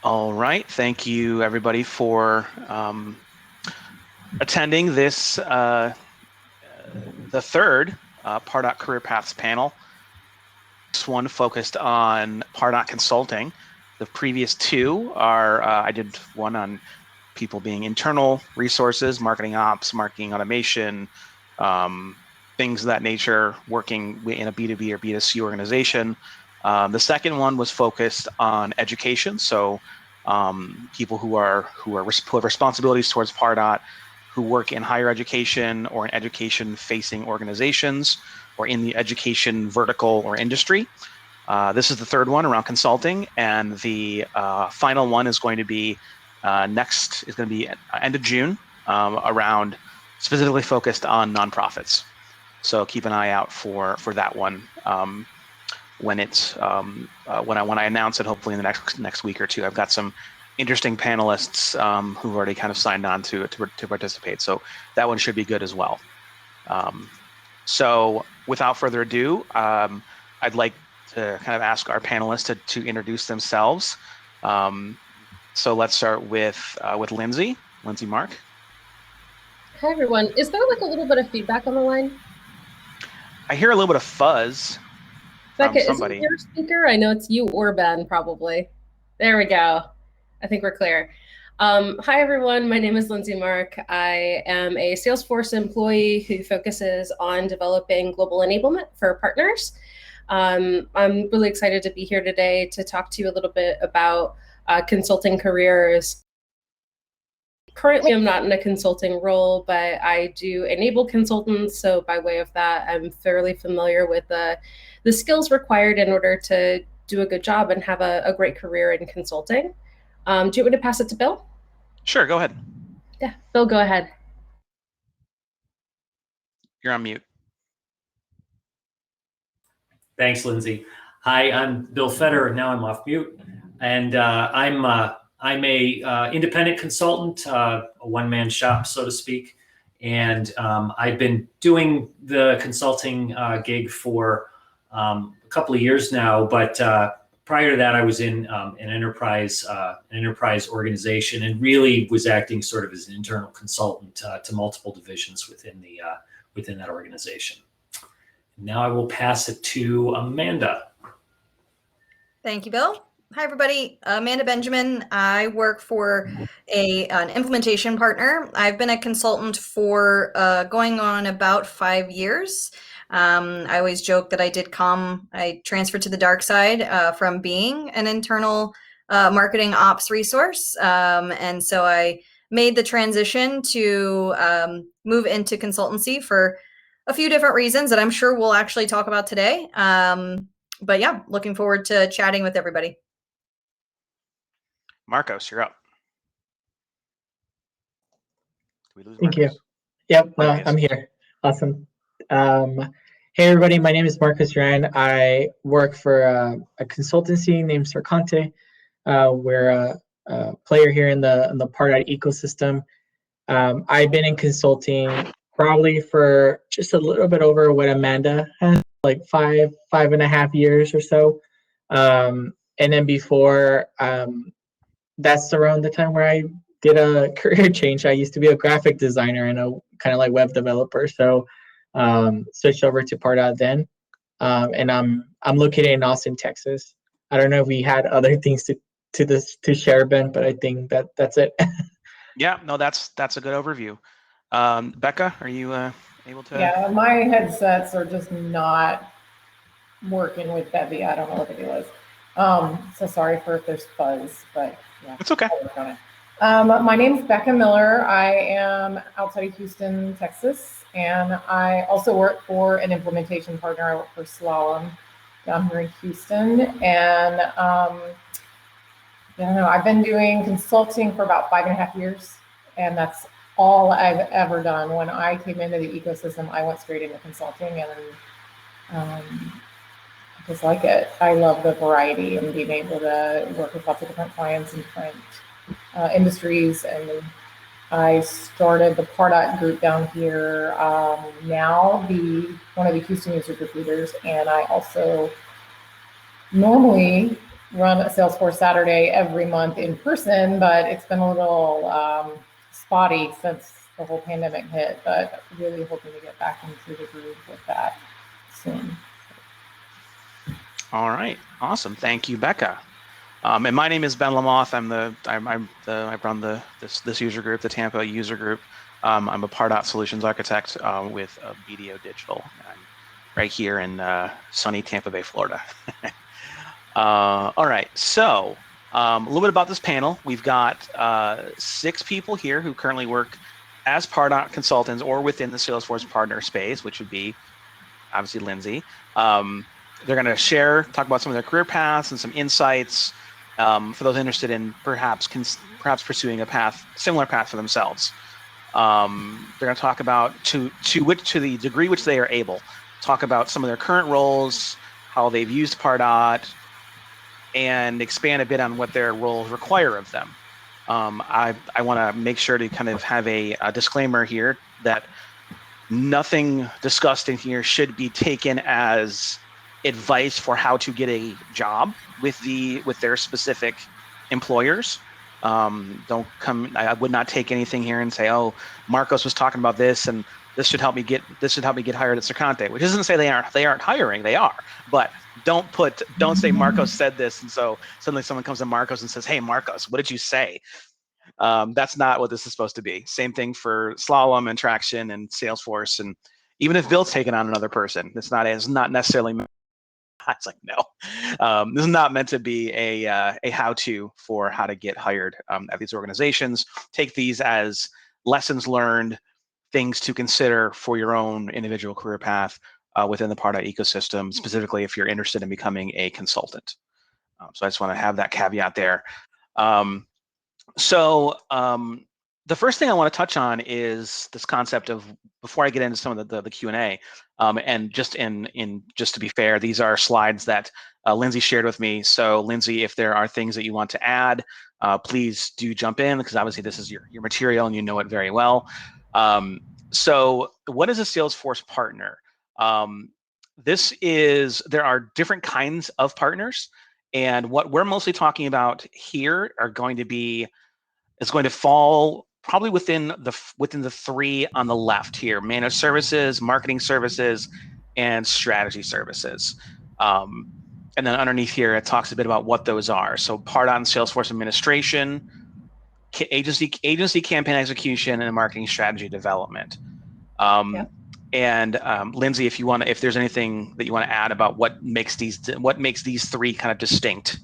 All right, thank you everybody for attending this, the third Pardot Career Paths panel. This one focused on Pardot Consulting. The previous two are, I did one on people being internal resources, marketing ops, marketing automation, things of that nature, working in a B2B or B2C organization. The second one was focused on education, so people who have responsibilities towards Pardot, who work in higher education or in education-facing organizations, or in the education vertical or industry. This is the third one around consulting, and the final one is going to be end of June, around specifically focused on nonprofits. So keep an eye out for that one when it's when I announce it, hopefully in the next week or two. I've got some interesting panelists who've already kind of signed on to participate, so that one should be good as well. So without further ado, I'd like to kind of ask our panelists to introduce themselves. So let's start with Lindsay Mark. Hi everyone. Is there like a little bit of feedback on the line? I hear a little bit of fuzz. Becca, is it your speaker? I know it's you or Ben, probably. There we go. I think we're clear. Hi everyone, my name is Lindsay Mark. I am a Salesforce employee who focuses on developing global enablement for partners. I'm really excited to be here today to talk to you a little bit about consulting careers. Currently, I'm not in a consulting role, but I do enable consultants. So by way of that, I'm fairly familiar with the skills required in order to do a good job and have a great career in consulting. Do you want me to pass it to Bill? Sure, go ahead. Yeah, Bill, go ahead. You're on mute. Thanks, Lindsay. Hi, I'm Bill Fetter. Now I'm off mute, and I'm a independent consultant, a one-man shop, so to speak. And I've been doing the consulting gig for a couple of years now. But prior to that, I was in an enterprise organization, and really was acting sort of as an internal consultant to multiple divisions within that organization. Now I will pass it to Amanda. Thank you, Bill. Hi, everybody. Amanda Benjamin. I work for an implementation partner. I've been a consultant for going on about 5 years. I always joke that I transferred to the dark side from being an internal marketing ops resource. And so I made the transition to move into consultancy for a few different reasons that I'm sure we'll actually talk about today. But yeah, looking forward to chatting with everybody. Marcos, you're up. Did we lose Thank Marcos? you. Yep, I'm here. Awesome. Hey, everybody. My name is Marcus Ryan. I work for a consultancy named Cert. We're a player here in the Pardot ecosystem. I've been in consulting probably for just a little bit over what Amanda has, like five and a half years or so. And then before, that's around the time where I did a career change. I used to be a graphic designer and a kind of like web developer. So switched over to Pardot then. And I'm located in Austin, Texas. I don't know if we had other things to share, Ben, but I think that's it. Yeah, no, that's a good overview. Becca, are you able to? Yeah, my headsets are just not working with Bevy. I don't know what the deal is. So sorry for if there's fuzz, but yeah. It's okay. My name's Becca Miller. I am outside of Houston, Texas, and I also work for an implementation partner. I work for Slalom down here in Houston, and I don't know, I've been doing consulting for about 5.5 years, and that's all I've ever done. When I came into the ecosystem, I went straight into consulting, and I just like it. I love the variety and being able to work with lots of different clients in different industries. And I started the Pardot group down here, now one of the Houston user group leaders, and I also normally run a Salesforce Saturday every month in person, but it's been a little spotty since the whole pandemic hit, but really hoping to get back into the groove with that soon. All right, awesome. Thank you, Becca. And my name is Ben Lamoth. I run this user group, the Tampa user group. I'm a Pardot solutions architect with BDO Digital. I'm right here in sunny Tampa Bay, Florida. All right, so a little bit about this panel. We've got 6 people here who currently work as Pardot consultants or within the Salesforce partner space, which would be obviously Lindsay. They're going to talk about some of their career paths and some insights for those interested in perhaps pursuing a similar path for themselves. They're going to talk about to the degree which they are able, talk about some of their current roles, how they've used Pardot, and expand a bit on what their roles require of them. I want to make sure to kind of have a disclaimer here that nothing discussed in here should be taken as advice for how to get a job with their specific employers. Don't come. I would not take anything here and say, "Oh, Marcos was talking about this, and this should help me get hired at Sercante," which isn't to say they aren't hiring. They are, but don't say Marcos said this, and so suddenly someone comes to Marcos and says, "Hey, Marcos, what did you say?" That's not what this is supposed to be. Same thing for Slalom and Traction and Salesforce, and even if Bill's taken on another person, it's not necessarily. It's like, no, this is not meant to be a how-to for how to get hired at these organizations. Take these as lessons learned, things to consider for your own individual career path within the Pardot ecosystem, specifically if you're interested in becoming a consultant. So I just want to have that caveat there. The first thing I want to touch on is this concept of, before I get into some of the Q&A, and just to be fair, these are slides that Lindsay shared with me. So Lindsay, if there are things that you want to add, please do jump in, because obviously this is your material and you know it very well. So what is a Salesforce partner? There are different kinds of partners, and what we're mostly talking about here is going to fall probably within the 3 on the left here: managed services, marketing services, and strategy services. And then underneath here, it talks a bit about what those are. So Pardot and Salesforce administration, agency campaign execution, and marketing strategy development. And Lindsay, if there's anything that you want to add about what makes these 3 kind of distinct.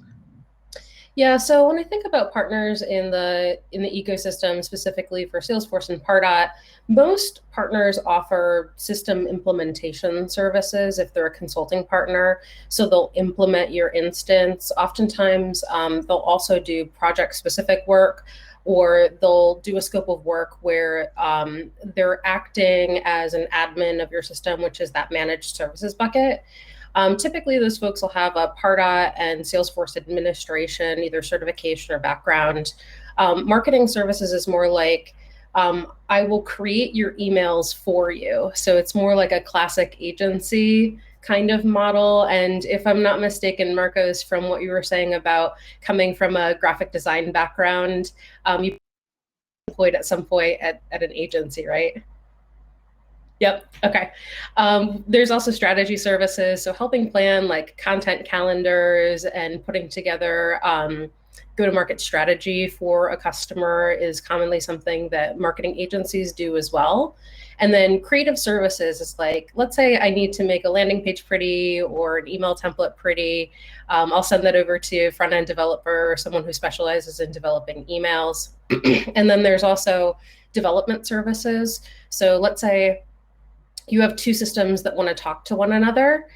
Yeah, so when I think about partners in the ecosystem, specifically for Salesforce and Pardot, most partners offer system implementation services if they're a consulting partner. So they'll implement your instance. Oftentimes, they'll also do project-specific work, or they'll do a scope of work where they're acting as an admin of your system, which is that managed services bucket. Typically, those folks will have a Pardot and Salesforce administration, either certification or background. Marketing services is more like, I will create your emails for you. So it's more like a classic agency kind of model. And if I'm not mistaken, Marcos, from what you were saying about coming from a graphic design background, you employed at some point at an agency, right? Yep. Okay. There's also strategy services. So helping plan like content calendars and putting together go-to-market strategy for a customer is commonly something that marketing agencies do as well. And then creative services is like, let's say I need to make a landing page pretty or an email template pretty. I'll send that over to a front-end developer or someone who specializes in developing emails. And then there's also development services. So let's say you have 2 systems that want to talk to one another.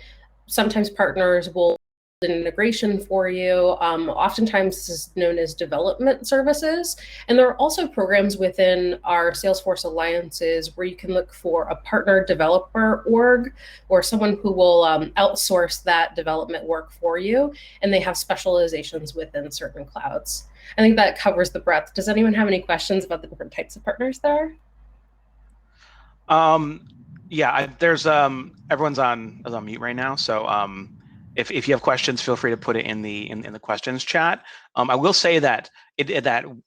Sometimes partners will do an integration for you. Oftentimes this is known as development services. And there are also programs within our Salesforce alliances where you can look for a partner developer org or someone who will outsource that development work for you. And they have specializations within certain clouds. I think that covers the breadth. Does anyone have any questions about the different types of partners there? Yeah, there's everyone's on mute right now, so if you have questions, feel free to put it in the questions chat. I will say that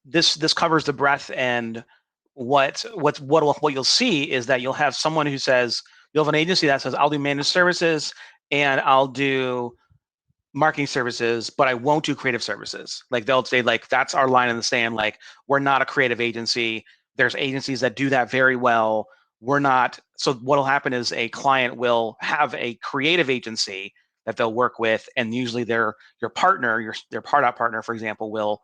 this covers the breadth, and what you'll see is that you'll have someone who says, you'll have an agency that says, I'll do managed services and I'll do marketing services, but I won't do creative services. Like they'll say, like, that's our line in the sand. Like, we're not a creative agency. There's agencies that do that very well. We're not. So what'll happen is a client will have a creative agency that they'll work with, and usually your partner, their Pardot partner, for example, will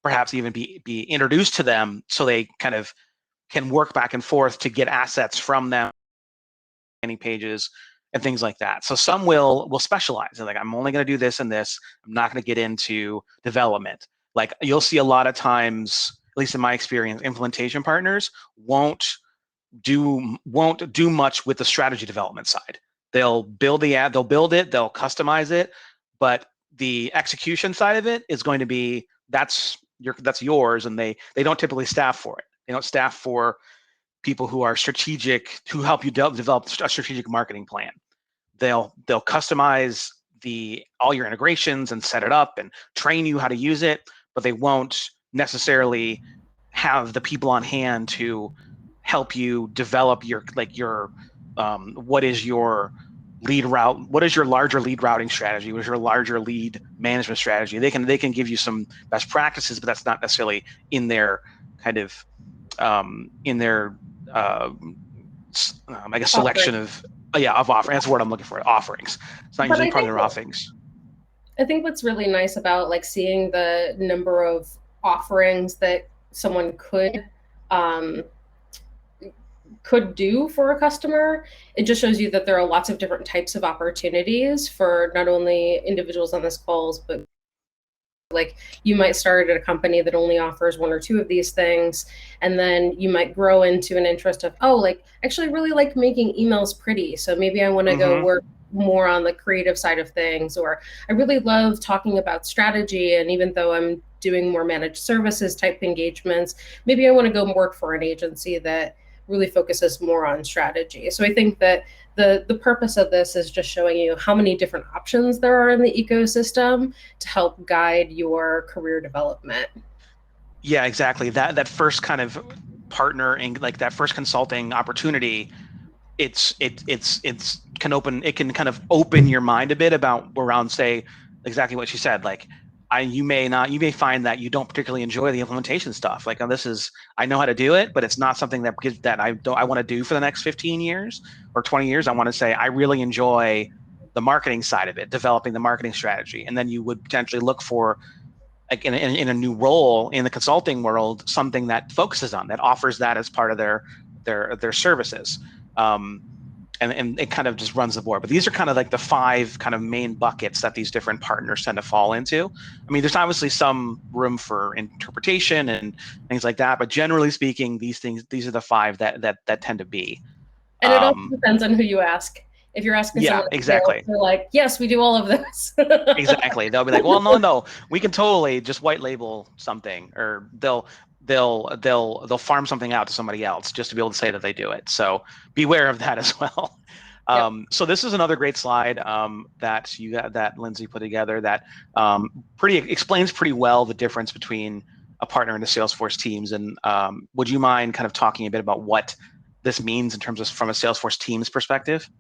perhaps even be introduced to them, so they kind of can work back and forth to get assets from them, landing pages and things like that. So some will specialize. They're like, I'm only going to do this and this. I'm not going to get into development. Like, you'll see a lot of times, at least in my experience, implementation partners won't do much with the strategy development side. They'll build the ad, they'll build it, they'll customize it, but the execution side of it is going to be, that's yours, and they don't typically staff for it. They don't staff for people who are strategic, who help you develop a strategic marketing plan. They'll customize all your integrations and set it up and train you how to use it, but they won't necessarily have the people on hand to help you develop your what is your lead route, what is your larger lead routing strategy, what is your larger lead management strategy. They can give you some best practices, but that's not necessarily in their kind of in their I guess selection of offerings. That's the word I'm looking for. Offerings. It's not usually part of their offerings. I think what's really nice about like seeing the number of offerings that someone could do for a customer, it just shows you that there are lots of different types of opportunities for not only individuals on this calls, but like you might start at a company that only offers one or two of these things, and then you might grow into an interest of, oh, like actually really like making emails pretty, so maybe I want to go work more on the creative side of things, or I really love talking about strategy, and even though I'm doing more managed services type engagements, maybe I want to go work for an agency that really focuses more on strategy. So I think that the purpose of this is just showing you how many different options there are in the ecosystem to help guide your career development. Yeah, exactly. That first kind of partner and like that first consulting opportunity, it can kind of open your mind a bit about around, say, exactly what she said. Like, you may find that you don't particularly enjoy the implementation stuff. Like, I know how to do it, but it's not something that I want to do for the next 15 years or 20 years. I want to say I really enjoy the marketing side of it, developing the marketing strategy. And then you would potentially look for, like, in a new role in the consulting world, something that focuses on that, offers that as part of their services. And it kind of just runs the board. But these are kind of like the 5 kind of main buckets that these different partners tend to fall into. I mean, there's obviously some room for interpretation and things like that, but generally speaking, these are the 5 that tend to be. And it also depends on who you ask. If you're asking someone, exactly, they're like, yes, we do all of this. Exactly. They'll be like, well, no, we can totally just white label something, or they'll farm something out to somebody else just to be able to say that they do it. So beware of that as well. So this is another great slide that Lindsay put together that explains pretty well the difference between a partner and a Salesforce teams. And would you mind kind of talking a bit about what this means in terms of from a Salesforce teams perspective?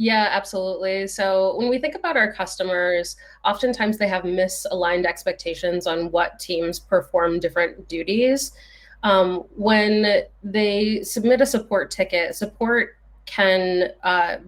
Yeah, absolutely. So when we think about our customers, oftentimes they have misaligned expectations on what teams perform different duties. When they submit a support ticket, support can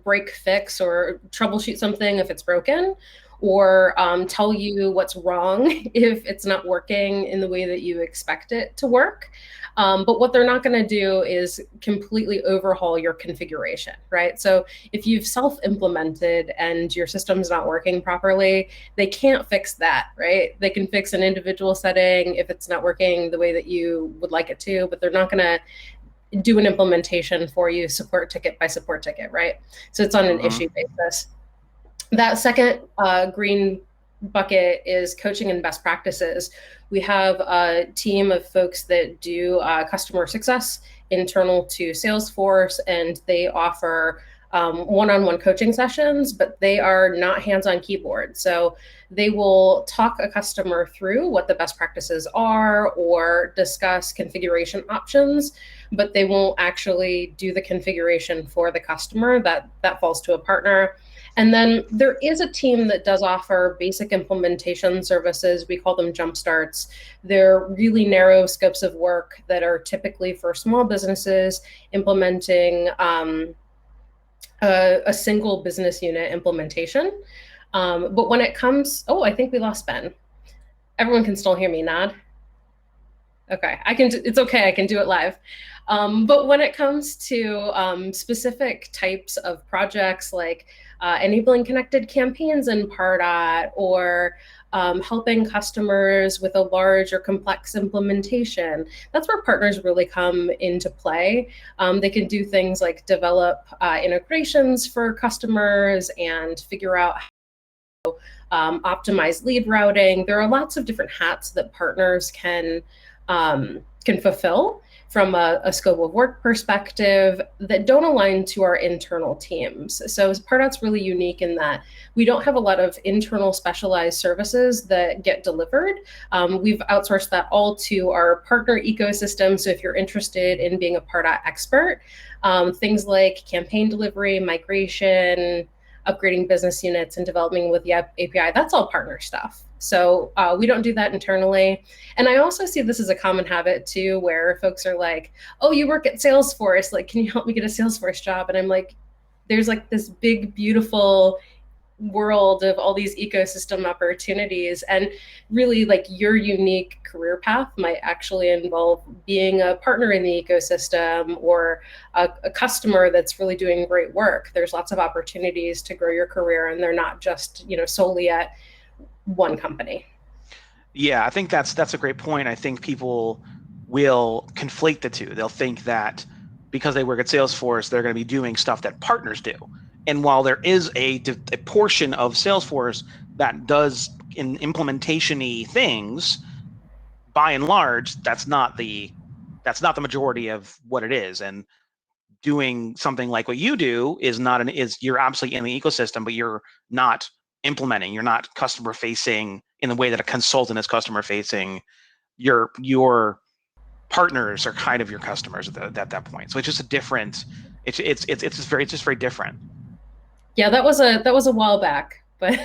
break fix or troubleshoot something if it's broken, or tell you what's wrong if it's not working in the way that you expect it to work. But what they're not going to do is completely overhaul your configuration, right? So if you've self-implemented and your system's not working properly, they can't fix that, right? They can fix an individual setting if it's not working the way that you would like it to, but they're not going to do an implementation for you support ticket by support ticket, right? So it's on an issue basis. That second green bucket is coaching and best practices. We have a team of folks that do customer success internal to Salesforce, and they offer one-on-one coaching sessions, but they are not hands-on keyboard. So they will talk a customer through what the best practices are or discuss configuration options, but they won't actually do the configuration for the customer. That falls to a partner. And then there is a team that does offer basic implementation services. We call them jumpstarts. They're really narrow scopes of work that are typically for small businesses implementing a single business unit implementation. But when it comes, oh, I think we lost Ben. Everyone can still hear me, nod. Okay, it's okay, I can do it live. But when it comes to specific types of projects like enabling connected campaigns in Pardot or helping customers with a large or complex implementation, that's where partners really come into play. They can do things like develop integrations for customers and figure out how to optimize lead routing. There are lots of different hats that partners can fulfill from a scope of work perspective that don't align to our internal teams. So Pardot's really unique in that we don't have a lot of internal specialized services that get delivered. We've outsourced that all to our partner ecosystem. So if you're interested in being a Pardot expert, things like campaign delivery, migration, upgrading business units, and developing with the API, that's all partner stuff. So we don't do that internally. And I also see this as a common habit too, where folks are like, oh, you work at Salesforce, like, can you help me get a Salesforce job? And I'm like, there's like this big, beautiful world of all these ecosystem opportunities. And really like your unique career path might actually involve being a partner in the ecosystem or a customer that's really doing great work. There's lots of opportunities to grow your career, and they're not just, solely at one company. Yeah, I think that's a great point. I think people will conflate the two. They'll think that because they work at Salesforce, they're going to be doing stuff that partners do. And while there is a portion of Salesforce that does in implementation-y things, by and large, that's not the majority of what it is. And doing something like what you do is you're absolutely in the ecosystem, but you're not implementing. You're not customer facing in the way that a consultant is customer facing. Your partners are kind of your customers at that point. So it's just a different. It's just very different. Yeah, that was a while back, but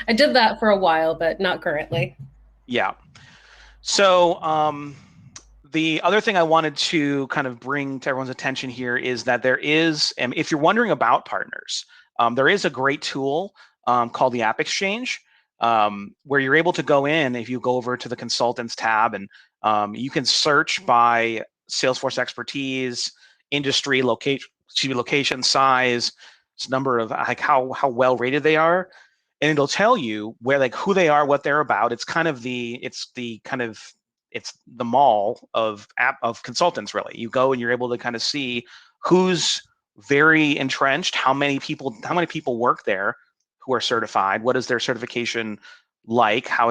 I did that for a while, but not currently. Yeah. So the other thing I wanted to kind of bring to everyone's attention here is that there is, and if you're wondering about partners, there is a great tool called the App Exchange, where you're able to go in, if you go over to the consultants tab, and you can search by Salesforce expertise, industry, location, size, number of like how well rated they are, and it'll tell you where, like, who they are, what they're about. It's the mall of consultants, really. You go and you're able to kind of see who's very entrenched, how many people work there who are certified, what is their certification like, how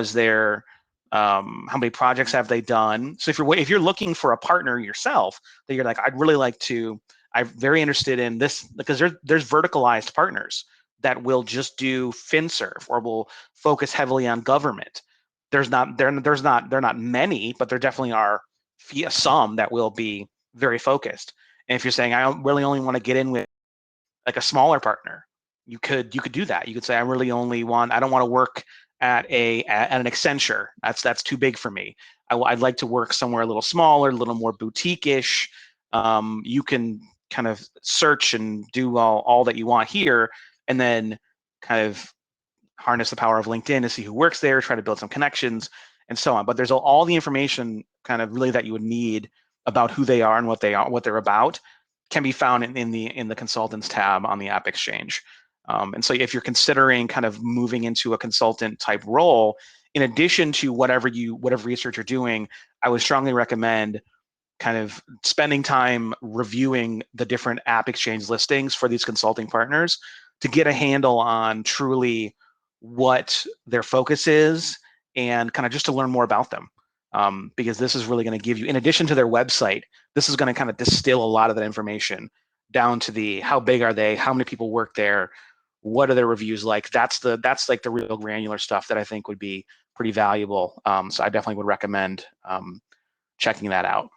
many projects have they done. So if you're looking for a partner yourself that you're like, I'm very interested in this, because there's verticalized partners that will just do FinServ or will focus heavily on government. They're not many, but there definitely are some that will be very focused. And if you're saying, I don't really only want to get in with like a smaller partner, you could do that. You could say, I don't want to work at an Accenture. That's too big for me. I'd like to work somewhere a little smaller, a little more boutique-ish. You can kind of search and do all that you want here, and then kind of harness the power of LinkedIn to see who works there, try to build some connections, and so on. But there's all the information kind of really that you would need about who they are and what they're about can be found in the consultants tab on the App Exchange. And so if you're considering kind of moving into a consultant type role, in addition to whatever research you're doing, I would strongly recommend kind of spending time reviewing the different App Exchange listings for these consulting partners to get a handle on truly what their focus is, and kind of just to learn more about them. Because this is really going to give you, in addition to their website, this is going to kind of distill a lot of that information down to the how big are they, how many people work there, what are their reviews like. That's like the real granular stuff that I think would be pretty valuable. So I definitely would recommend checking that out.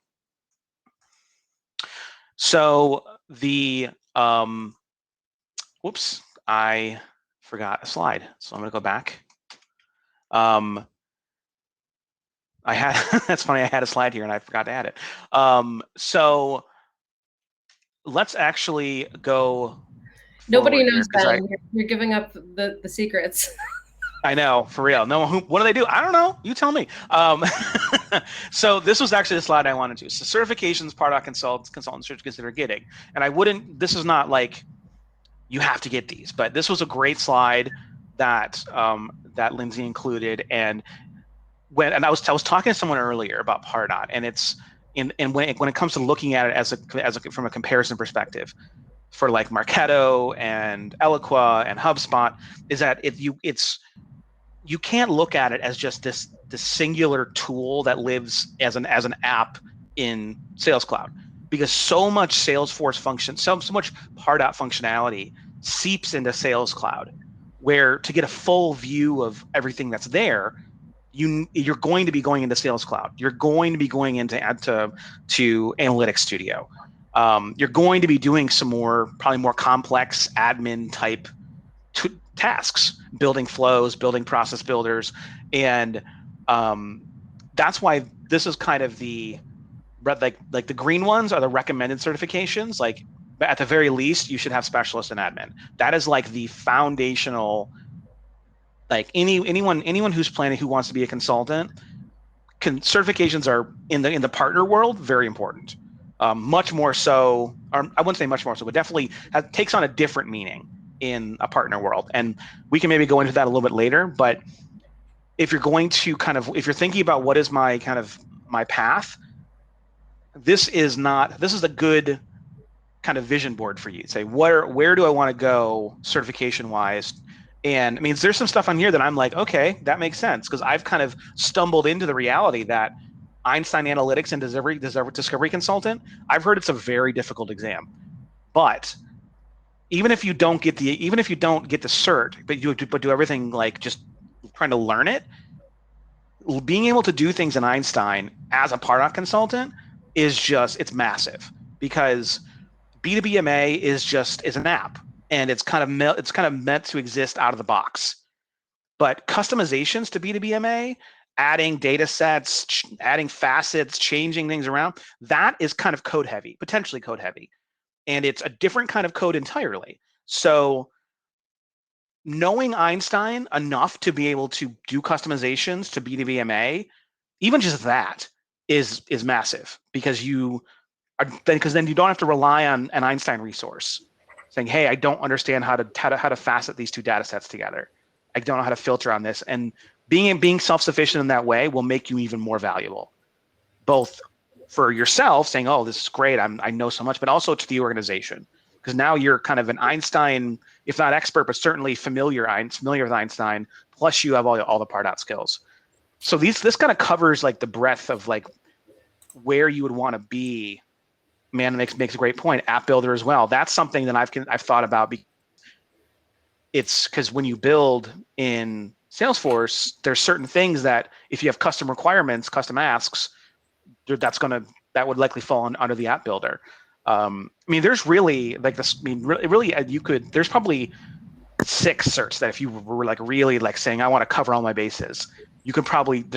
So the whoops, I forgot a slide. So I'm going to go back. I had that's funny. I had a slide here and I forgot to add it. So let's actually go. Nobody knows, here, Ben. You're giving up the secrets. I know, for real. No, what do they do? I don't know. You tell me. So this was actually the slide I wanted to. So certifications, Pardot consultants should consider getting. And I wouldn't. This is not like you have to get these, but this was a great slide that that Lindsay included. And I was talking to someone earlier about Pardot, and it's when it comes to looking at it as a from a comparison perspective, for like Marketo and Eloqua and HubSpot, is that you can't look at it as just this singular tool that lives as an app in Sales Cloud, because so much Salesforce function, so much Pardot functionality seeps into Sales Cloud, where to get a full view of everything that's there, you're going to be going into Sales Cloud. You're going to be going into Analytics Studio. You're going to be doing some probably more complex admin type tasks, building flows, building process builders, and that's why this is kind of the like the green ones are the recommended certifications. Like at the very least, you should have specialist in admin. That is like the foundational. Like anyone who's planning, who wants to be a consultant, certifications are in the partner world very important. Much more so, or I wouldn't say much more so, but definitely takes on a different meaning in a partner world. And we can maybe go into that a little bit later. But if you're going to if you're thinking about what is my my path, this is a good kind of vision board for you. Say where do I want to go certification wise. And I mean, there's some stuff on here that I'm like, okay, that makes sense, because I've kind of stumbled into the reality that Einstein Analytics and Discovery Consultant, I've heard it's a very difficult exam. But even if you don't get the cert, but you do everything like just trying to learn it, being able to do things in Einstein as a Pardot consultant it's massive, because B2BMA is an app. And it's kind of meant to exist out of the box. But customizations to B2BMA, adding data sets, adding facets, changing things around, that is kind of potentially code heavy. And it's a different kind of code entirely. So knowing Einstein enough to be able to do customizations to B2BMA, even just that is massive, because then you don't have to rely on an Einstein resource saying, hey, I don't understand how to facet these two data sets together. I don't know how to filter on this. And being self-sufficient in that way will make you even more valuable, both for yourself, saying, oh, this is great, I know so much, but also to the organization, because now you're kind of an Einstein, if not expert, but certainly familiar with Einstein, plus you have all the Pardot skills. So this kind of covers like the breadth of like where you would want to be. Man makes a great point. App builder as well. That's something that I've thought about. It's because when you build in Salesforce, there's certain things that if you have custom requirements, custom asks, that would likely fall under the app builder. I mean, there's really like this. I mean, really, there's probably 6 certs that if you were like really like saying, I want to cover all my bases, there's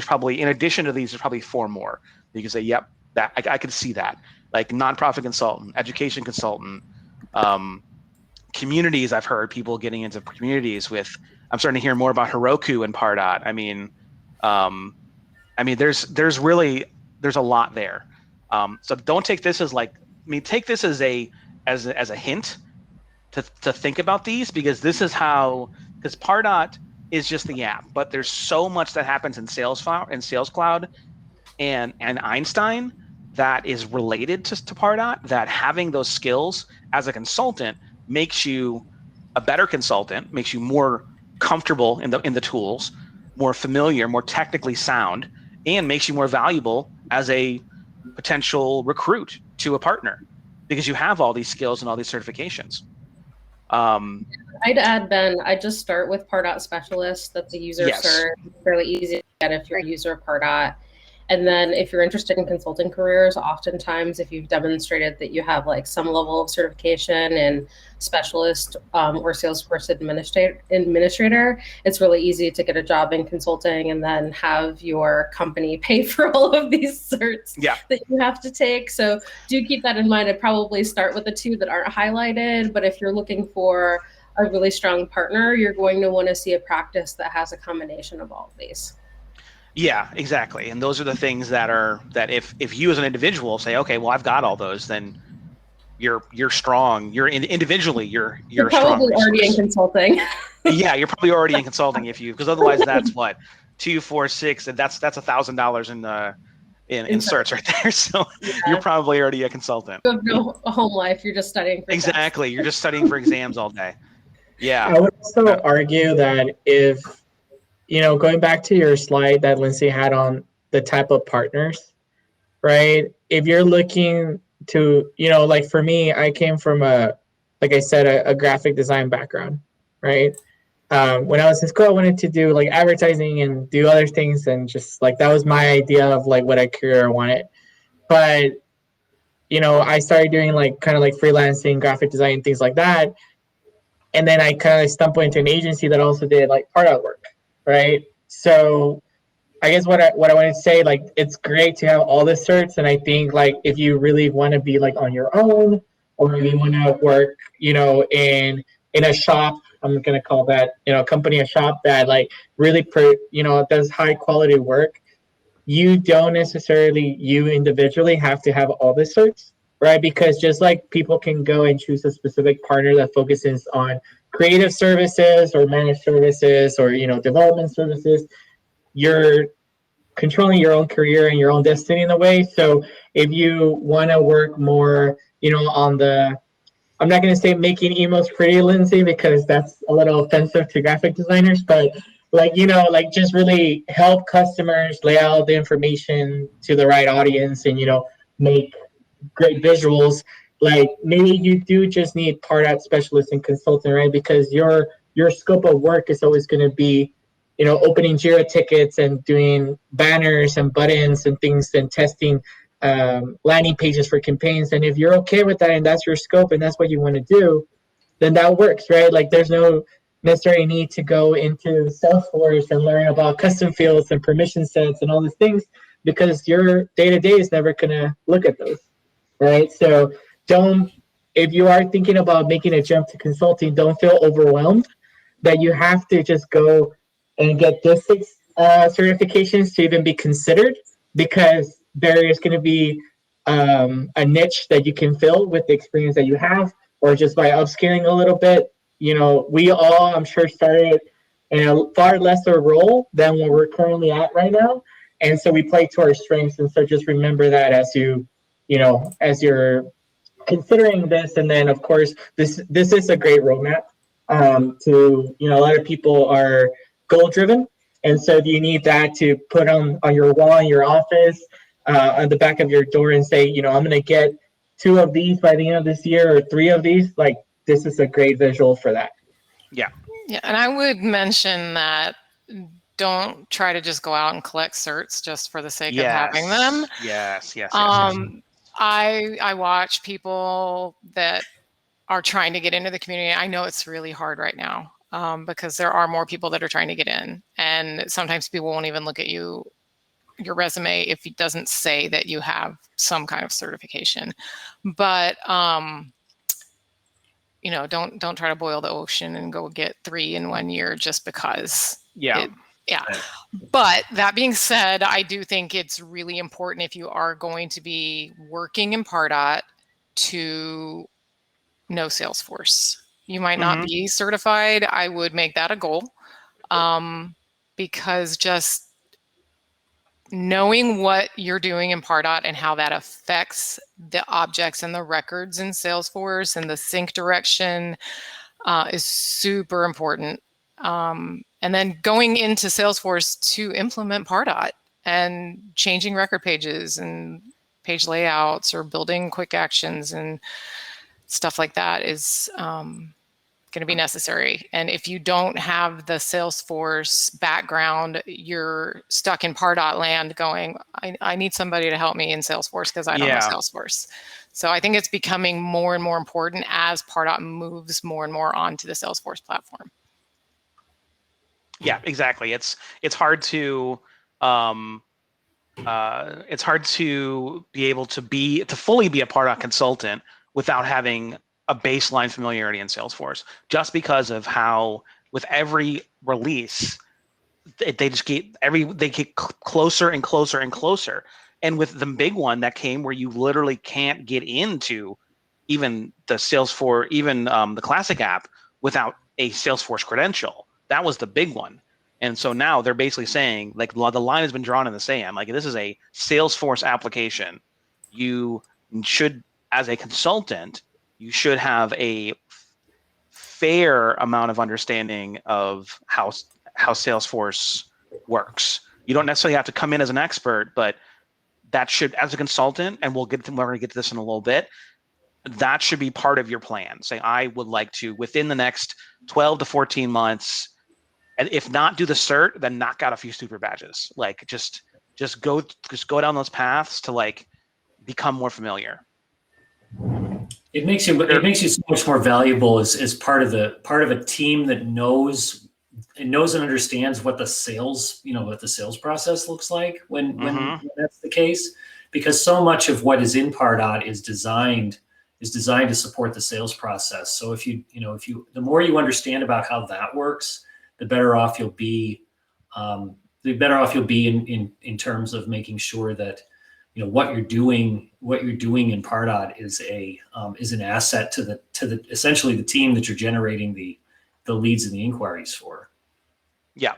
probably in addition to these, there's probably 4 more. You can say, yep, that I can see that. Like nonprofit consultant, education consultant, communities. I've heard people getting into communities with. I'm starting to hear more about Heroku and Pardot. I mean, there's a lot there. So don't take this as like. I mean, take this as a hint to think about these, because this is how. Because Pardot is just the app, but there's so much that happens in Sales Cloud and Einstein that is related to Pardot, that having those skills as a consultant makes you a better consultant, makes you more comfortable in the tools, more familiar, more technically sound, and makes you more valuable as a potential recruit to a partner. because you have all these skills and all these certifications. I'd add, Ben, I'd just start with Pardot Specialist. That's a user Yes. cert. It's fairly easy to get if you're a user of Pardot. And then if you're interested in consulting careers, oftentimes if you've demonstrated that you have like some level of certification in specialist or Salesforce administrator, it's really easy to get a job in consulting and then have your company pay for all of these certs that you have to take. So do keep that in mind. I'd probably start with the two that aren't highlighted, but if you're looking for a really strong partner, you're going to want to see a practice that has a combination of all of these. Yeah, exactly. And those are the things that if you as an individual say, okay, well, I've got all those, then you're strong. You're individually, you're a strong probably resource. already in consulting. Yeah, you're probably already in consulting because otherwise that's what, 2, 4, 6, and that's $1,000 in certs right there. So you're probably already a consultant. You have no home life. You're just studying for exactly. Tests. You're just studying for exams all day. Yeah. I would also argue that if, going back to your slide that Lindsay had on the type of partners, right? If you're looking to, like for me, I came from a graphic design background, right? When I was in school, I wanted to do like advertising and do other things, and just like that was my idea of like what a career I wanted. But I started doing like kind of like freelancing, graphic design, things like that, and then I kind of stumbled into an agency that also did like Pardot work, right? So I guess what I wanted to say, like, it's great to have all the certs, and I think like if you really want to be like on your own, or you want to work, in a shop, I'm gonna call that company a shop that like really does high quality work. You don't necessarily individually have to have all the certs, right? Because just like people can go and choose a specific partner that focuses on creative services or managed services or development services, you're controlling your own career and your own destiny in a way. So if you want to work more, on the, I'm not going to say making emails pretty, Lindsay, because that's a little offensive to graphic designers, but like, just really help customers lay out the information to the right audience and, make great visuals. Like maybe you do just need Pardot specialist and consultant, right? Because your scope of work is always going to be, opening Jira tickets and doing banners and buttons and things and testing landing pages for campaigns. And if you're okay with that and that's your scope and that's what you want to do, then that works, right? Like there's no necessary need to go into Salesforce and learn about custom fields and permission sets and all these things, because your day-to-day is never going to look at those, right? So if you are thinking about making a jump to consulting, don't feel overwhelmed that you have to just go and get this 6 certifications to even be considered, because there is going to be a niche that you can fill with the experience that you have, or just by upscaling a little bit. We all, I'm sure, started in a far lesser role than what we're currently at right now. And so we play to our strengths. And so just remember that as as you're considering this. And then, of course, this is a great roadmap to, a lot of people are goal driven. And so you need that to put on your wall in your office, on the back of your door, and say, I'm going to get 2 of these by the end of this year, or 3 of these. Like, this is a great visual for that. Yeah. And I would mention that don't try to just go out and collect certs just for the sake of having them. Yes. I watch people that are trying to get into the community. I know it's really hard right now because there are more people that are trying to get in. And sometimes people won't even look at your resume if it doesn't say that you have some kind of certification. But don't try to boil the ocean and go get 3 in 1 year just because. Yeah. But that being said, I do think it's really important, if you are going to be working in Pardot, to know Salesforce. You might not be certified. I would make that a goal, because just knowing what you're doing in Pardot and how that affects the objects and the records in Salesforce and the sync direction is super important. And then going into Salesforce to implement Pardot and changing record pages and page layouts or building quick actions and stuff like that is going to be necessary. And if you don't have the Salesforce background, you're stuck in Pardot land going, I need somebody to help me in Salesforce because I don't know Salesforce. So I think it's becoming more and more important as Pardot moves more and more onto the Salesforce platform. Yeah, exactly. It's hard to be able to fully be a Pardot consultant without having a baseline familiarity in Salesforce, just because of how with every release they get closer and closer and closer. And with the big one that came where you literally can't get into even the Salesforce, even the classic app without a Salesforce credential. That was the big one. And so now they're basically saying, like, the line has been drawn in the sand. Like, this is a Salesforce application. You should, as a consultant, you should have a fair amount of understanding of how Salesforce works. You don't necessarily have to come in as an expert, but that should, as a consultant, and we're going to get to this in a little bit, that should be part of your plan. Say, I would like to, within the next 12 to 14 months, and if not do the cert, then knock out a few super badges. Like, just go down those paths to, like, become more familiar. It makes you so much more valuable as part of a team that knows and understands what the sales process looks like when that's the case, because so much of what is in Pardot is designed to support the sales process. So if you the more you understand about how that works, the better off you'll be. In terms of making sure that what you're doing in Pardot is an asset to the essentially the team that you're generating the leads and the inquiries for. Yeah.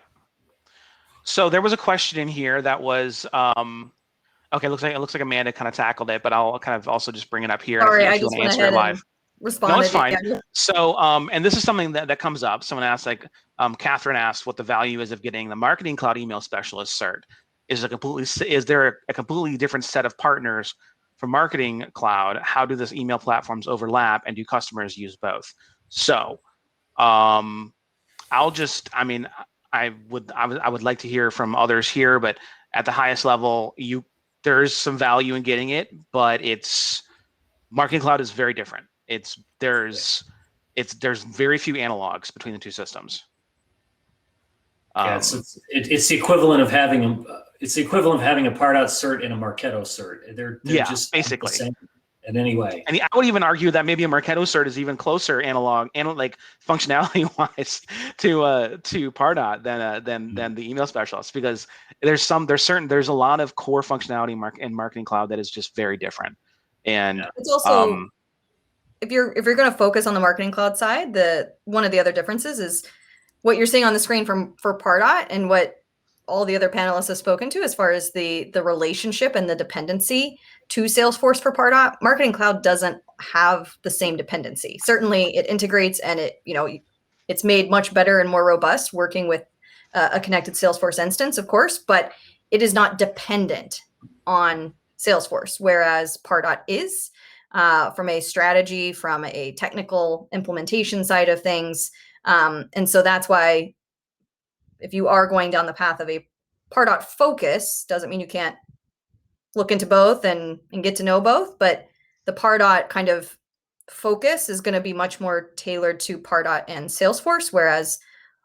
So there was a question in here that was okay. It looks like Amanda kind of tackled it, but I'll kind of also just bring it up here. Sorry, if I you just want to went answer ahead it live. and responded. No, it's fine. Yeah. So, and this is something that comes up. Someone asked, like, Catherine asked what the value is of getting the Marketing Cloud Email Specialist cert. Is there a completely different set of partners for Marketing Cloud? How do these email platforms overlap, and do customers use both? So, I would like to hear from others here, but at the highest level, there's some value in getting it, but Marketing Cloud is very different. There's very few analogs between the two systems. It's the equivalent of having a Pardot cert and a Marketo cert. They're just basically the same in any way. And I would even argue that maybe a Marketo cert is even closer analog and like functionality wise to Pardot than the email specialist, because there's a lot of core functionality in Marketing Cloud that is just very different. And it's also if you're going to focus on the Marketing Cloud side, one of the other differences is what you're seeing on the screen for Pardot and what all the other panelists have spoken to as far as the relationship and the dependency to Salesforce for Pardot. Marketing Cloud doesn't have the same dependency. Certainly it integrates, and it's made much better and more robust working with a connected Salesforce instance, of course, but it is not dependent on Salesforce, whereas Pardot is from a strategy, from a technical implementation side of things. And so that's why if you are going down the path of a Pardot focus, doesn't mean you can't look into both and get to know both, but the Pardot kind of focus is going to be much more tailored to Pardot and Salesforce, whereas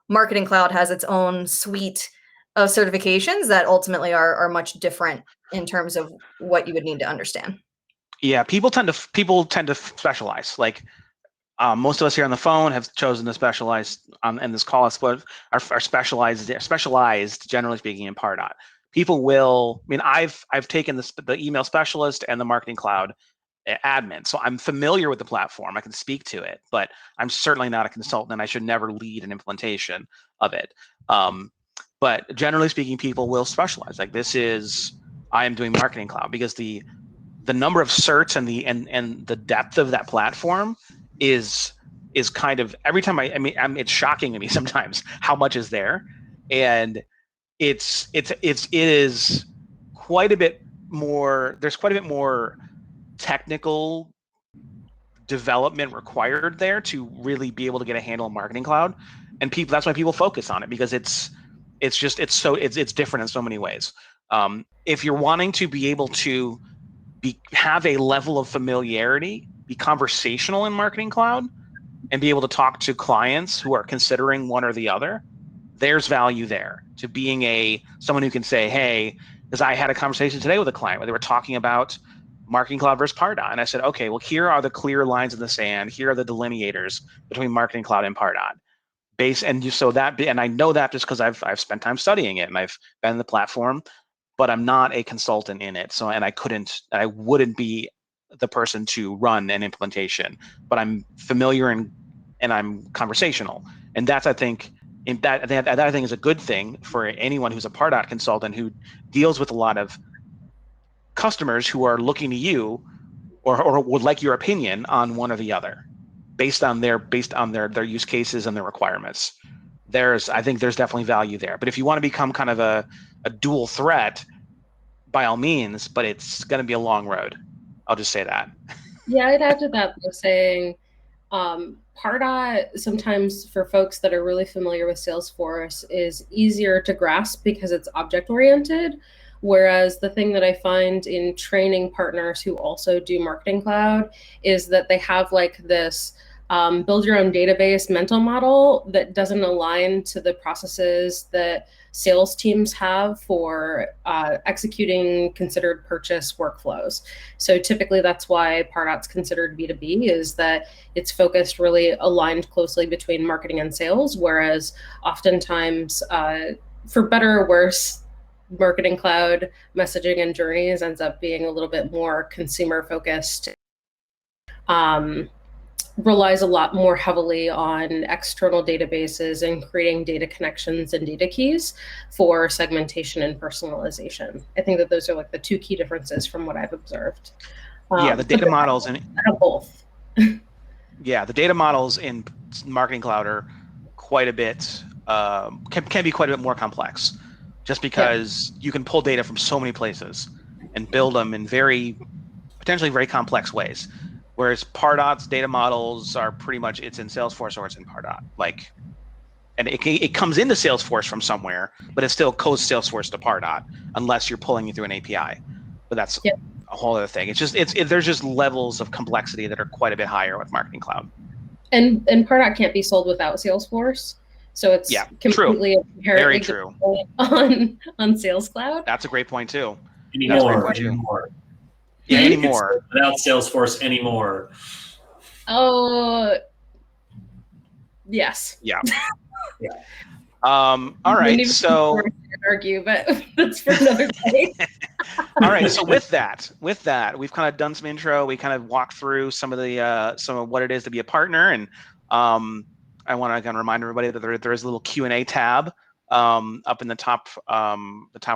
Marketing Cloud has its own suite of certifications that ultimately are much different in terms of what you would need to understand. Yeah, people tend to specialize. Like most of us here on the phone have chosen to specialize in this call. Are specialized, generally speaking, in Pardot. People will. I mean, I've taken the email specialist and the Marketing Cloud admin, so I'm familiar with the platform. I can speak to it, but I'm certainly not a consultant, and I should never lead an implementation of it. But generally speaking, people will specialize. Like I am doing Marketing Cloud because the number of certs and the depth of that platform is kind of, every time it's shocking to me sometimes how much is there, and it is quite a bit quite a bit more technical development required there to really be able to get a handle on Marketing Cloud, and that's why people focus on it, because it's different in so many ways. If you're wanting to be able to have a level of familiarity, be conversational in Marketing Cloud, and be able to talk to clients who are considering one or the other, there's value there to being someone who can say, hey, because I had a conversation today with a client where they were talking about Marketing Cloud versus Pardot, and I said, okay, well, here are the clear lines in the sand. Here are the delineators between Marketing Cloud and Pardot. And I know that just because I've spent time studying it and I've been in the platform, but I'm not a consultant in it. So, and I wouldn't be the person to run an implementation, but I'm familiar and I'm conversational. And that's, I think is a good thing for anyone who's a Pardot consultant who deals with a lot of customers who are looking to you or would like your opinion on one or the other based on their use cases and their requirements. I think there's definitely value there. But if you want to become kind of a dual threat, by all means, but it's going to be a long road. I'll just say that. Yeah, I'd add to that by saying Pardot, sometimes for folks that are really familiar with Salesforce, is easier to grasp because it's object-oriented. Whereas the thing that I find in training partners who also do Marketing Cloud is that they have like this build your own database mental model that doesn't align to the processes that sales teams have for executing considered purchase workflows. So typically that's why Pardot's considered B2B, is that it's focused really aligned closely between marketing and sales, whereas oftentimes, for better or worse, Marketing Cloud messaging and journeys ends up being a little bit more consumer focused, relies a lot more heavily on external databases and creating data connections and data keys for segmentation and personalization. I think that those are like the two key differences from what I've observed. Yeah, the data models and both. Yeah, the data models in Marketing Cloud are quite a bit can be quite a bit more complex, just because you can pull data from so many places and build them in potentially very complex ways. Whereas Pardot's data models are pretty much, it's in Salesforce or it's in Pardot. And it comes into Salesforce from somewhere, but it still codes Salesforce to Pardot unless you're pulling it through an API. But that's a whole other thing. There's just levels of complexity that are quite a bit higher with Marketing Cloud. And Pardot can't be sold without Salesforce. So it's completely inherently true. on Sales Cloud. That's a great point too. Anymore. Yeah, anymore. Without Salesforce anymore. Oh, yes. Yeah. All right. So argue, but that's for another day. All right. So with that, we've kind of done some intro. We kind of walked through some of what it is to be a partner, and I want to kind of remind everybody that there is a little Q&A tab up in the top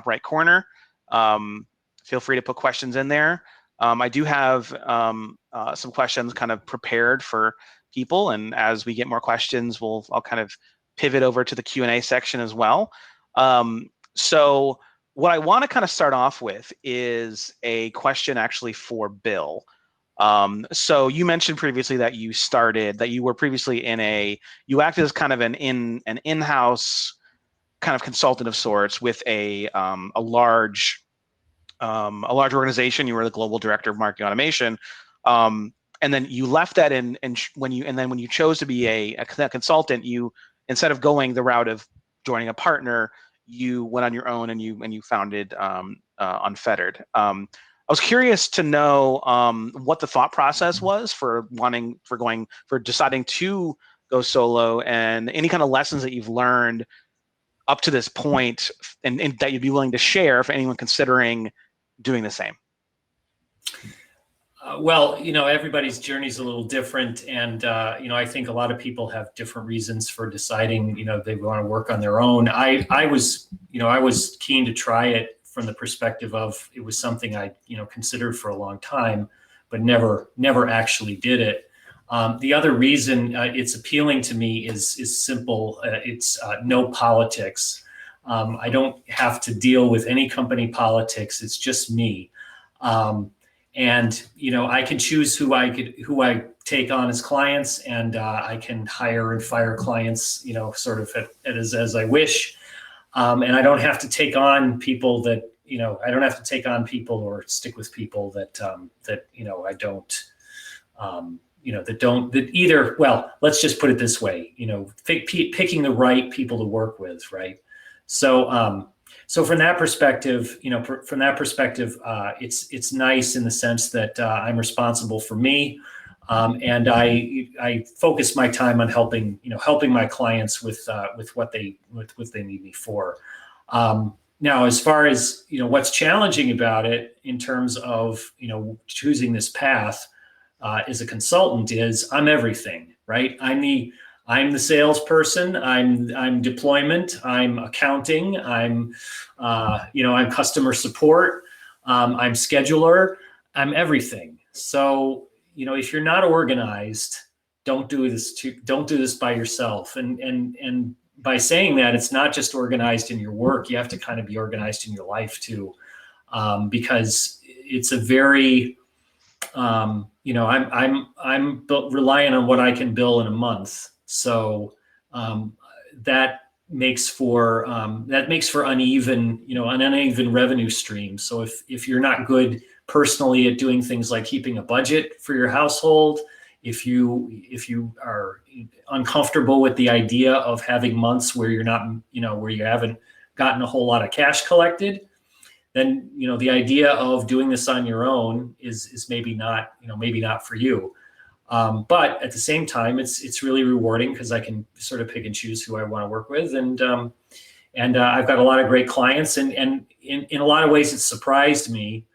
right corner. Feel free to put questions in there. I do have some questions kind of prepared for people, and as we get more questions, I'll kind of pivot over to the Q&A section as well. So what I want to kind of start off with is a question actually for Bill. So you mentioned previously that you were previously you acted as kind of an in-house kind of consultant of sorts with a large organization. You were the global director of marketing automation, and then you left that when you chose to be a consultant, you, instead of going the route of joining a partner, you went on your own and you founded Unfettered. I was curious to know what the thought process was for deciding to go solo, and any kind of lessons that you've learned up to this point, and that you'd be willing to share for anyone considering doing the same. Well, everybody's journey is a little different, and I think a lot of people have different reasons for deciding, they want to work on their own. I was keen to try it from the perspective of it was something I considered for a long time, but never actually did it. The other reason it's appealing to me is simple. It's no politics. I don't have to deal with any company politics. It's just me. And I can choose who I take on as clients, and I can hire and fire clients, sort of as I wish. And I don't have to take on people that I don't have to take on people or stick with people that I don't. That either, well, let's just put it this way, picking the right people to work with, right? So, so from that perspective, it's nice in the sense that I'm responsible for me, and I focus my time on helping my clients with what they need me for. Now, as far as what's challenging about it in terms of choosing this path as a consultant is I'm everything, right? I'm the salesperson. I'm deployment. I'm accounting. I'm customer support. I'm scheduler. I'm everything. So if you're not organized, don't do this by yourself. And by saying that, it's not just organized in your work. You have to kind of be organized in your life too, because it's a very I'm relying on what I can bill in a month. So that makes for uneven, an uneven revenue stream. So if you're not good personally at doing things like keeping a budget for your household, if you are uncomfortable with the idea of having months where you're not, where you haven't gotten a whole lot of cash collected, then the idea of doing this on your own is maybe not for you. But at the same time, it's really rewarding because I can sort of pick and choose who I want to work with, and I've got a lot of great clients, and in a lot of ways, it surprised me.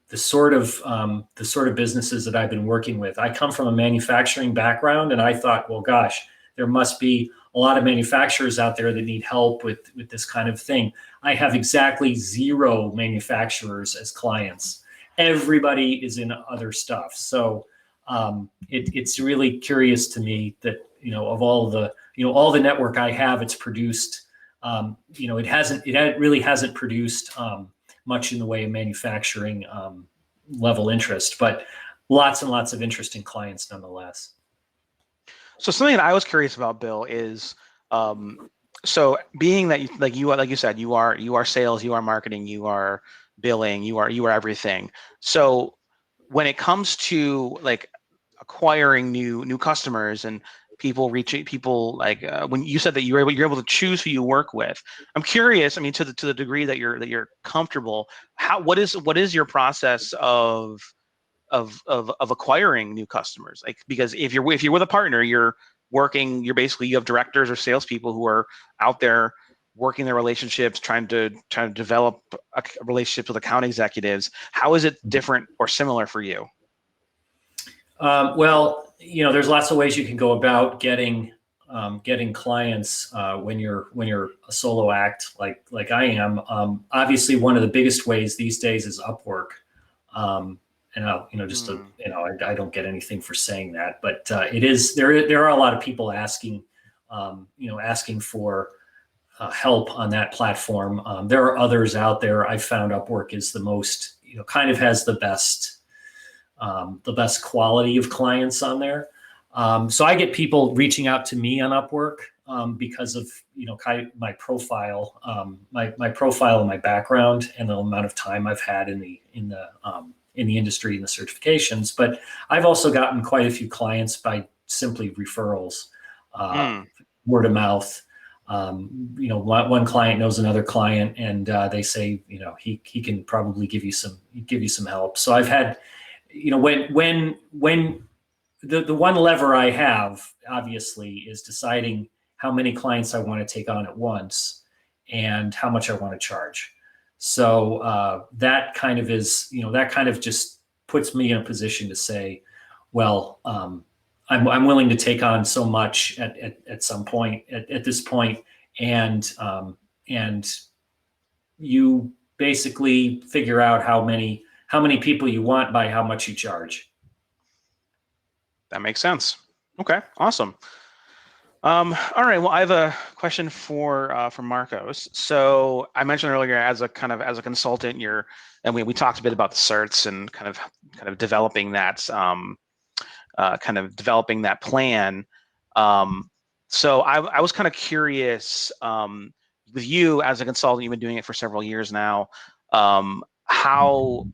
The sort of businesses that I've been working with. I come from a manufacturing background, and I thought, well, gosh, there must be a lot of manufacturers out there that need help with this kind of thing. I have exactly 0 manufacturers as clients. Everybody is in other stuff. So it's really curious to me that, of all the network I have, it's produced, it really hasn't produced much in the way of manufacturing level interest, but lots and lots of interesting clients nonetheless. So something that I was curious about, Bill, is so being that like you said, you are sales, you are marketing, you are billing, you are everything. So when it comes to like acquiring new customers and people like when you said that you're able to choose who you work with, I'm curious. I mean, to the degree that you're comfortable, what is your process of acquiring new customers? Like, because if you're with a partner, you have directors or salespeople who are out there working their relationships, trying to develop a relationship with account executives. How is it different or similar for you? Well, there's lots of ways you can go about getting clients when you're a solo act like I am. Obviously, one of the biggest ways these days is Upwork. And I don't get anything for saying that, but it is there are a lot of people asking for help on that platform. There are others out there. I found Upwork is the most, kind of has the best quality of clients on there. So I get people reaching out to me on Upwork because of kind of my profile, my profile and my background and the amount of time I've had in the industry and the certifications. But I've also gotten quite a few clients by simply referrals, word of mouth. One client knows another client, and they say, he can probably give you some help. So I've had, when the one lever I have obviously is deciding how many clients I want to take on at once and how much I want to charge. So that kind of just puts me in a position to say, well, I'm willing to take on so much at some point at this point, and you basically figure out how many people you want by how much you charge. That makes sense. Okay, awesome. All right. Well, I have a question for Marcos. So I mentioned earlier, as a consultant, and we talked a bit about the certs and kind of developing that developing that plan. So I was kind of curious, with you as a consultant, you've been doing it for several years now. How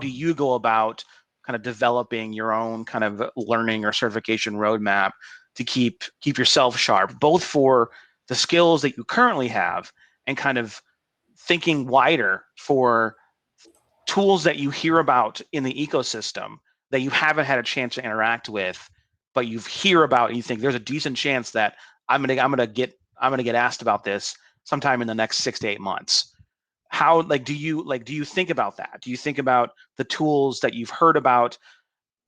do you go about kind of developing your own kind of learning or certification roadmap to keep yourself sharp, both for the skills that you currently have and kind of thinking wider for tools that you hear about in the ecosystem that you haven't had a chance to interact with, but you hear about and you think there's a decent chance that I'm gonna get asked about this sometime in the next 6 to 8 months. How do you think about that? Do you think about the tools that you've heard about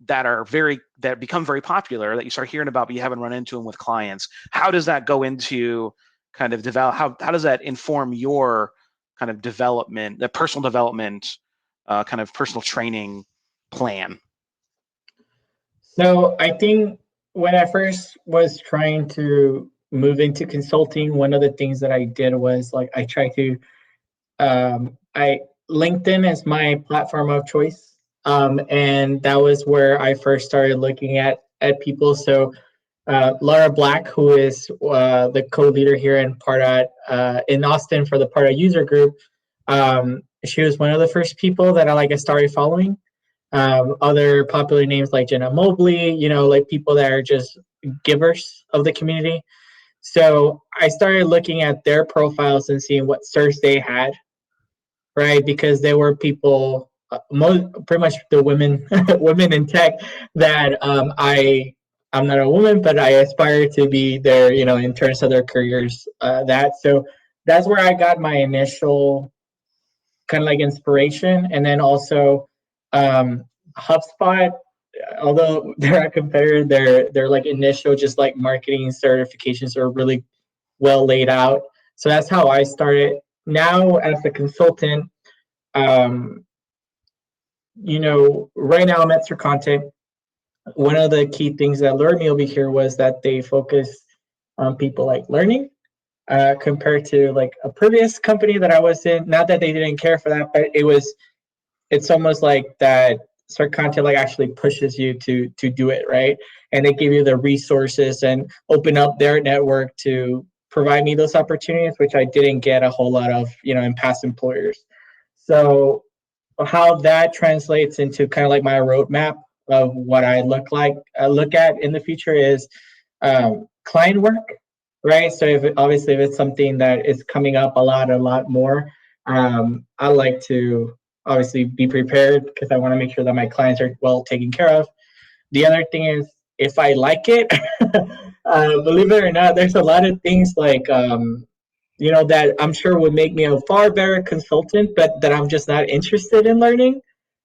that become very popular that you start hearing about, but you haven't run into them with clients? How does that go into kind of develop? How does that inform your kind of development, the personal development, kind of personal training plan? So I think when I first was trying to move into consulting, one of the things that I did was like I tried to I LinkedIn is my platform of choice, and that was where I first started looking at people. So Laura Black, who is the co-leader here in Pardot in Austin for the Pardot user group, she was one of the first people that I started following. Other popular names like Jenna Mobley, like people that are just givers of the community. So I started looking at their profiles and seeing what certs they had, right? Because there were people, pretty much the women, women in tech that I'm not a woman, but I aspire to be there, in terms of their careers. So that's where I got my initial kind of inspiration, and then also HubSpot. Although they're a competitor, their initial just marketing certifications are really well laid out. So that's how I started. Now as a consultant, right now I'm at Cert. One of the key things that lured me over here was that they focus on people learning, compared to a previous company that I was in. Not that they didn't care for that, but it's almost like that Cert actually pushes you to do it, right? And they give you the resources and open up their network to provide me those opportunities, which I didn't get a whole lot of, in past employers. So how that translates into kind of my roadmap of what I look at in the future is client work, right? So if it's something that is coming up a lot more, I like to obviously be prepared because I want to make sure that my clients are well taken care of. The other thing is, if I like it, believe it or not, there's a lot of things that I'm sure would make me a far better consultant, but that I'm just not interested in learning,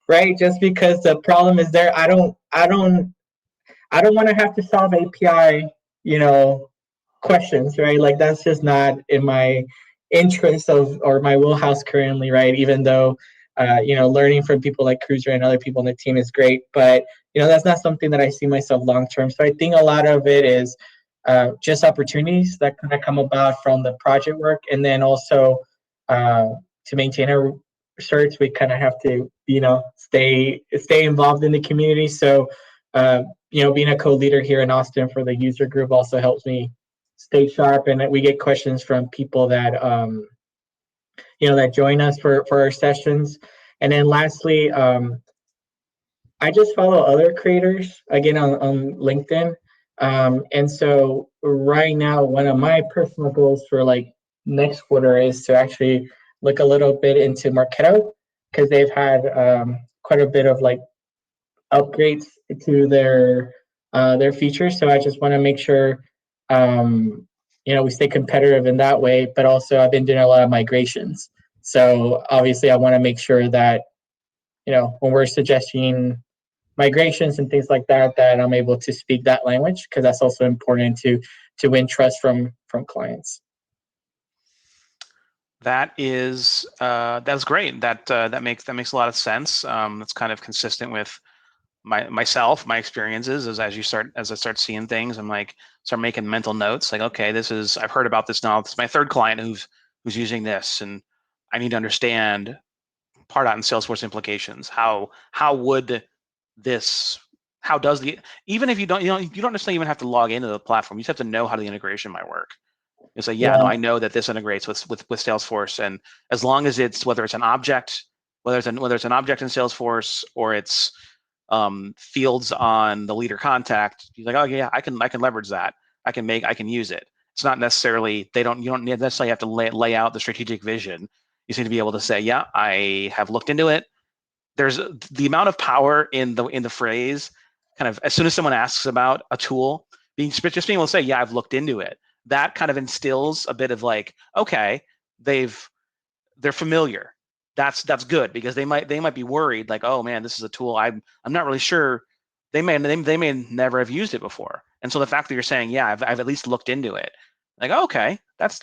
right? Just because the problem is there. I don't want to have to solve API, questions, right? That's just not in my interest or my wheelhouse currently, right? Even though, learning from people like Cruiser and other people on the team is great, but that's not something that I see myself long term. So I think a lot of it is just opportunities that kind of come about from the project work, and then also to maintain our certs, we kind of have to, stay involved in the community. So, being a co-leader here in Austin for the user group also helps me stay sharp, and we get questions from people that that join us for our sessions. And then lastly, I just follow other creators again on LinkedIn. And so right now, one of my personal goals for next quarter is to actually look a little bit into Marketo, because they've had quite a bit of upgrades to their features. So I just want to make sure we stay competitive in that way. But also, I've been doing a lot of migrations. So obviously, I want to make sure that when we're suggesting migrations and things like that, that I'm able to speak that language, because that's also important to win trust from clients. That's great. That makes a lot of sense. That's kind of consistent with my experiences is as I start seeing things, I'm like, start making mental notes. Like, okay, I've heard about this now. This is my third client who's using this, and I need to understand Pardot and Salesforce implications. How does even if you don't necessarily even have to log into the platform, you just have to know how the integration might work. It's like, no, I know that this integrates with Salesforce, and as long as it's whether it's an object in Salesforce or it's fields on the leader contact, you're like, oh yeah, I can leverage that. I can use it. It's not necessarily you don't necessarily have to lay out the strategic vision. You seem to be able to say, yeah, I have looked into it. There's the amount of power in the phrase, kind of as soon as someone asks about a tool, just being able to say, yeah, I've looked into it. That kind of instills a bit of like, okay, they're familiar. That's good, because they might be worried, like, oh man, this is a tool I'm not really sure. They may never have used it before, and so the fact that you're saying, yeah, I've at least looked into it, like, okay, that's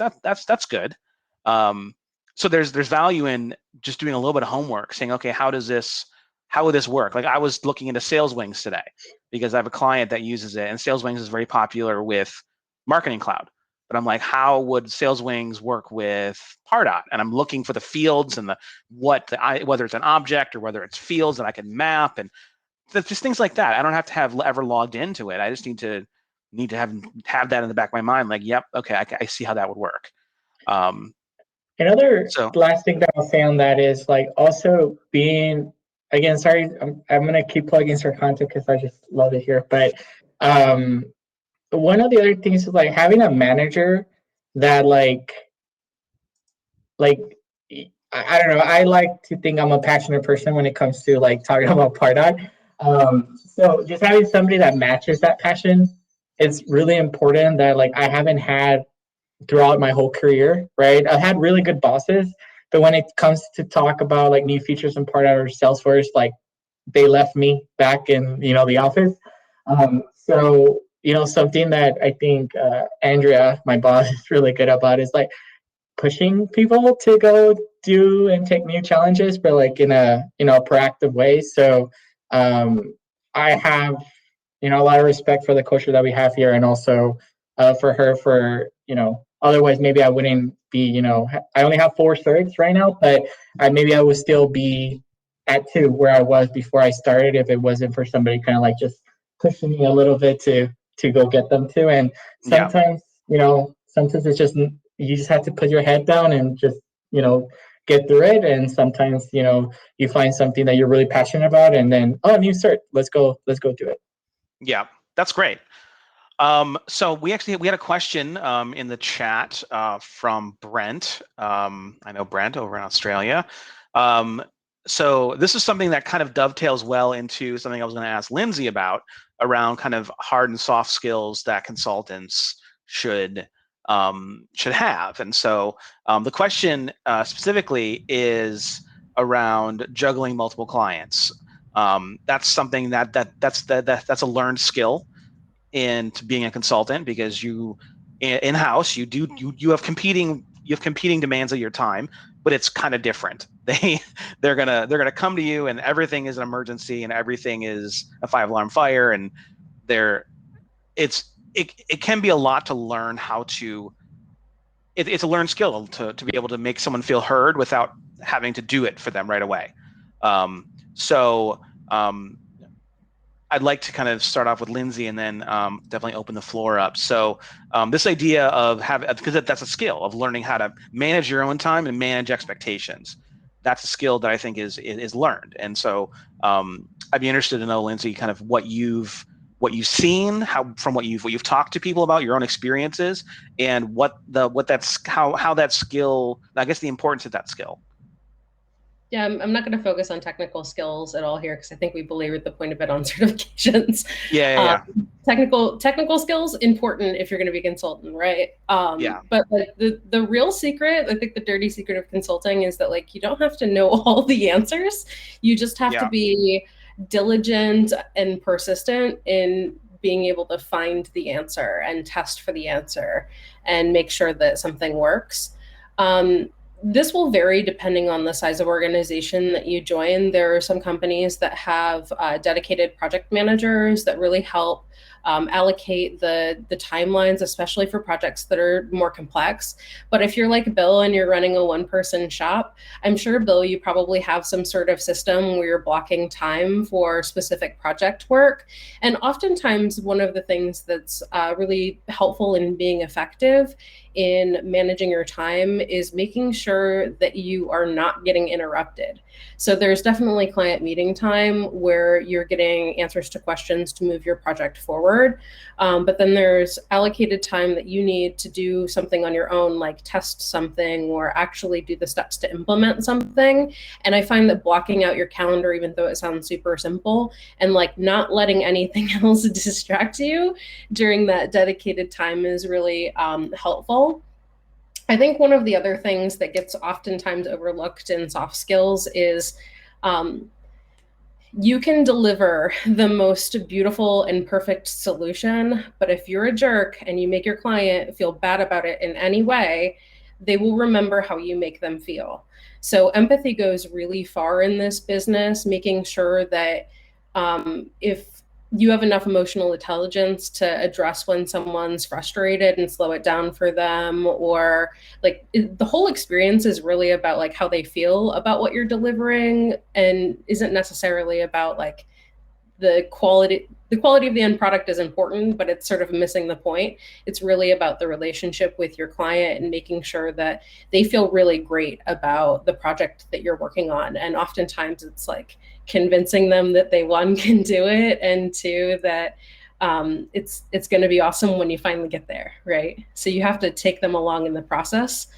good. So there's value in just doing a little bit of homework, saying, okay, how would this work? Like, I was looking into Sales Wings today because I have a client that uses it, and Sales Wings is very popular with Marketing Cloud. But I'm like, how would Sales Wings work with Pardot? And I'm looking for the fields and whether it's an object or whether it's fields that I can map, and just things like that. I don't have to have ever logged into it. I just need to have that in the back of my mind. Like, yep, okay, I see how that would work. Another last thing that I'll say on that is like also being, again, sorry, I'm gonna keep plugging Cert content because I just love it here. But one of the other things is like having a manager that like I don't know. I like to think I'm a passionate person when it comes to like talking about Pardot. So just having somebody that matches that passion, it's really important. That like I haven't had throughout my whole career, right? I've had really good bosses, but when it comes to talk about like new features in Pardot or Salesforce, like they left me back in the office. So something that I think Andrea, my boss, is really good about is like pushing people to go do and take new challenges, but like in a proactive way. So I have a lot of respect for the culture that we have here, and also for her for otherwise maybe I wouldn't be I only have 4 certs right now, but maybe I would still be at 2 where I was before I started if it wasn't for somebody kind of like just pushing me a little bit to go get them to. And sometimes sometimes it's just you just have to put your head down and just get through it. And sometimes you find something that you're really passionate about, and then new cert, let's go do it. Yeah, that's great. So we had a question in the chat from Brent. I know Brent over in Australia. So this is something that kind of dovetails well into something I was going to ask Lindsay about, around kind of hard and soft skills that consultants should have. And so the question specifically is around juggling multiple clients. That's something that's a learned skill into being a consultant, because you in-house you have competing demands of your time, but it's kind of different. They're gonna come to you, and everything is an emergency, and everything is a 5-alarm fire, and it can be a lot to learn how to. It's a learned skill to be able to make someone feel heard without having to do it for them right away. I'd like to kind of start off with Lindsay, and then definitely open the floor up. So this idea of because that's a skill of learning how to manage your own time and manage expectations. That's a skill that I think is learned. And so I'd be interested to know, Lindsay, kind of what you've seen, from what you've talked to people about, your own experiences, and how that skill, I guess the importance of that skill. Yeah, I'm not going to focus on technical skills at all here, because I think we belabored the point a bit on certifications. Yeah. Technical skills, important if you're going to be a consultant, right? But like the real secret, I think the dirty secret of consulting is that like you don't have to know all the answers. You just have to be diligent and persistent in being able to find the answer and test for the answer and make sure that something works. This will vary depending on the size of organization that you join. There are some companies that have dedicated project managers that really help allocate the timelines, especially for projects that are more complex. But if you're like Bill and you're running a one-person shop, I'm sure, Bill, you probably have some sort of system where you're blocking time for specific project work. And oftentimes, one of the things that's really helpful in being effective in managing your time is making sure that you are not getting interrupted. So there's definitely client meeting time where you're getting answers to questions to move your project forward. But then there's allocated time that you need to do something on your own, like test something or actually do the steps to implement something. And I find that blocking out your calendar, even though it sounds super simple, and like not letting anything else distract you during that dedicated time is really helpful. I think one of the other things that gets oftentimes overlooked in soft skills is you can deliver the most beautiful and perfect solution, but if you're a jerk and you make your client feel bad about it in any way, they will remember how you make them feel. So empathy goes really far in this business, making sure that if you have enough emotional intelligence to address when someone's frustrated and slow it down for them, or like the whole experience is really about like how they feel about what you're delivering and isn't necessarily about like the quality of the end product is important, but it's sort of missing the point. It's really about the relationship with your client and making sure that they feel really great about the project that you're working on. And oftentimes it's like convincing them that they, one, can do it, and two, that it's going to be awesome when you finally get there, right? So you have to take them along in the process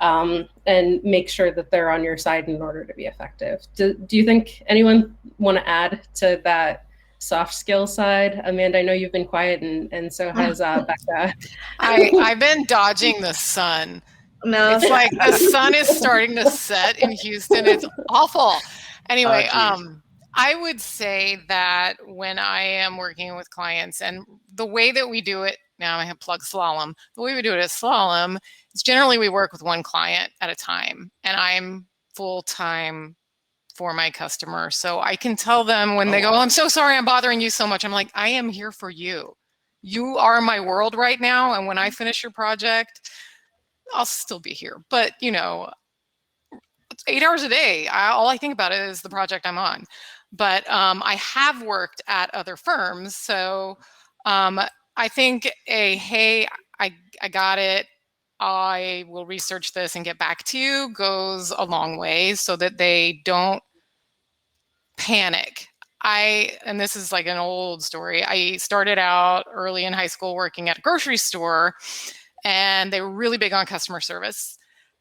and make sure that they're on your side in order to be effective. Do you think anyone want to add to that soft skill side? Amanda, I know you've been quiet, and so has Becca. I've been dodging the sun. No, It's like the sun is starting to set in Houston. It's awful. Anyway, I would say that when I am working with clients, and the way that we do it, now I have plug Slalom, the way we do it at Slalom is generally we work with one client at a time, and I'm full-time for my customer. So I can tell them when they go, "Oh, I'm so sorry I'm bothering you so much." I'm like, I am here for you. You are my world right now. And when I finish your project, I'll still be here. But, you know, it's 8 hours a day. All I think about is the project I'm on. But I have worked at other firms. So I think hey, I got it. I will research this and get back to you goes a long way so that they don't panic. And this is like an old story. I started out early in high school working at a grocery store, and they were really big on customer service.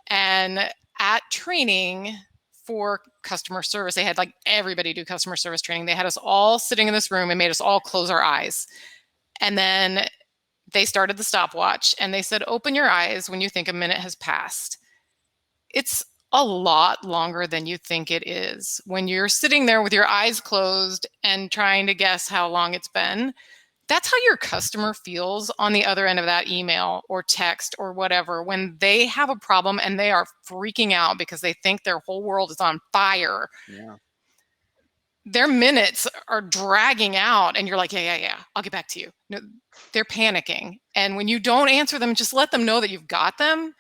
And at training for customer service, they had like everybody do customer service training. They had us all sitting in this room and made us all close our eyes. And then they started the stopwatch and they said, open your eyes when you think a minute has passed. It's a lot longer than you think it is. When you're sitting there with your eyes closed and trying to guess how long it's been, that's how your customer feels on the other end of that email or text or whatever. When they have a problem and they are freaking out because they think their whole world is on fire, their minutes are dragging out and you're like, yeah, I'll get back to you. No, they're panicking. And when you don't answer them, just let them know that you've got them.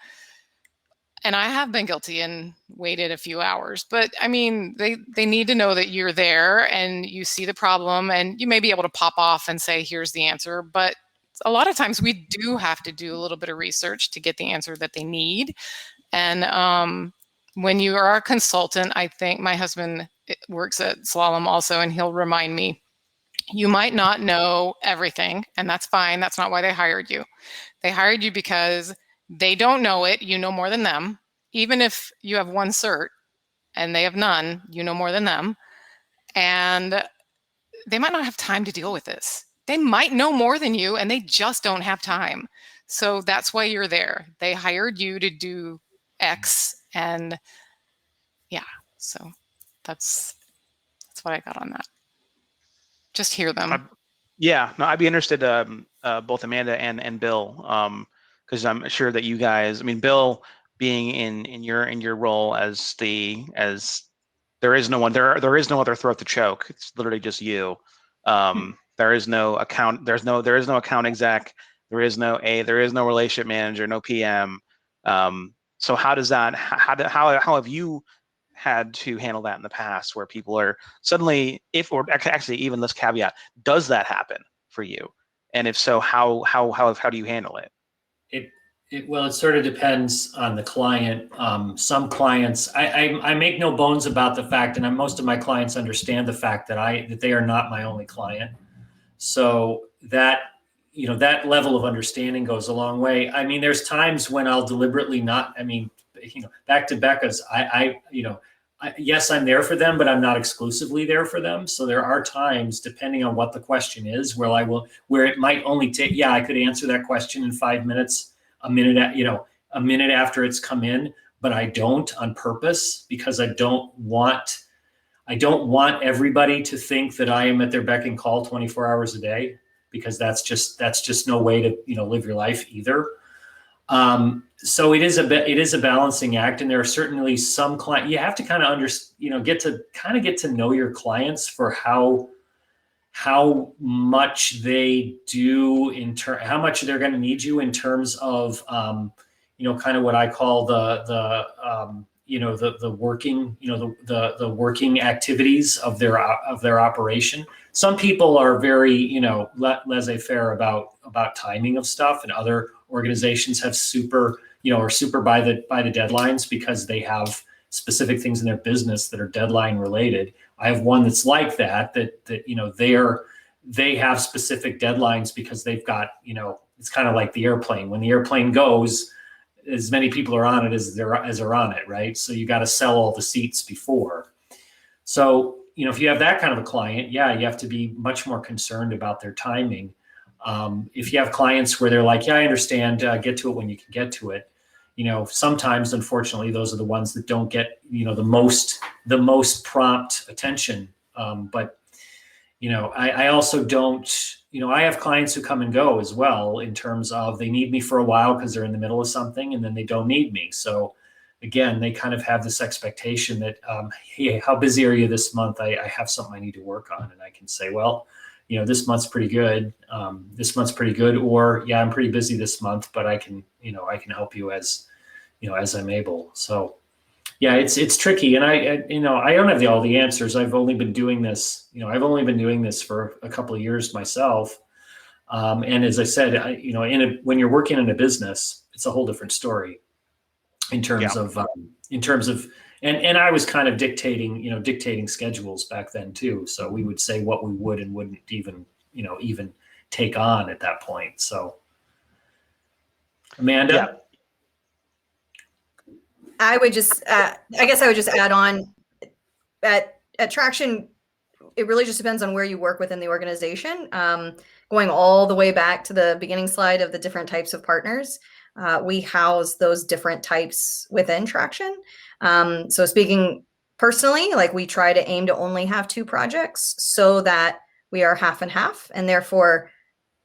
And I have been guilty and waited a few hours, but I mean, they need to know that you're there and you see the problem, and you may be able to pop off and say, here's the answer. But a lot of times we do have to do a little bit of research to get the answer that they need. And when you are a consultant, I think my husband works at Slalom also, and he'll remind me, you might not know everything, and that's fine. That's not why they hired you. They hired you because they don't know it. You know more than them. Even if you have one cert and they have none, you know more than them. And they might not have time to deal with this. They might know more than you and they just don't have time. So that's why you're there. They hired you to do X, and yeah, so that's what I got on that. Just hear them. I'd be interested, both Amanda and Bill, because I'm sure that you guys, I mean, Bill, being in your role as there is no one, there is no other throat to choke. It's literally just you. There is no account exec, there is no relationship manager, no PM. So how does that, how have you had to handle that in the past, where people are suddenly, actually even this caveat, does that happen for you? And if so, how do you handle it? Well, it sort of depends on the client. Some clients, I make no bones about the fact, and most of my clients understand the fact that they are not my only client. So that, that level of understanding goes a long way. I mean, there's times when I'll deliberately not, back to Becca's, yes, I'm there for them, but I'm not exclusively there for them. So there are times, depending on what the question is, where it might only take, I could answer that question in 5 minutes, a minute after it's come in, but I don't on purpose, because I don't want everybody to think that I am at their beck and call 24 hours a day, because that's just no way to, live your life either. So it is a balancing act, and there are certainly some clients you have to kind of get to know your clients for how much they do how much they're going to need you in terms of kind of what I call the working the working activities of their operation. Some people are very laissez-faire about timing of stuff, and other organizations have super by the deadlines because they have specific things in their business that are deadline related. I have one that's like that they have specific deadlines because they've got, it's kind of like the airplane. When the airplane goes, as many people are on it as are on it, right? So you got to sell all the seats before. So, if you have that kind of a client, you have to be much more concerned about their timing. If you have clients where they're like, I understand, get to it when you can get to it. Sometimes, unfortunately, those are the ones that don't get, the most prompt attention. But I also don't, I have clients who come and go as well, in terms of they need me for a while because they're in the middle of something, and then they don't need me. So again, they kind of have this expectation that, hey, how busy are you this month? I have something I need to work on. And I can say, well, this month's pretty good. Or yeah, I'm pretty busy this month, but I can help you as I'm able. So yeah, it's tricky. And I don't have all the answers. I've only been doing this, for a couple of years myself. And as I said, when you're working in a business, it's a whole different story in terms of, and I was kind of dictating schedules back then too. So we would say what we would and wouldn't even take on at that point. So Amanda? Yeah. I would just, I guess I would just add on at Traction, it really just depends on where you work within the organization. Going all the way back to the beginning slide of the different types of partners, we house those different types within Traction. So speaking personally, like we try to aim to only have 2 projects so that we are half and half, and therefore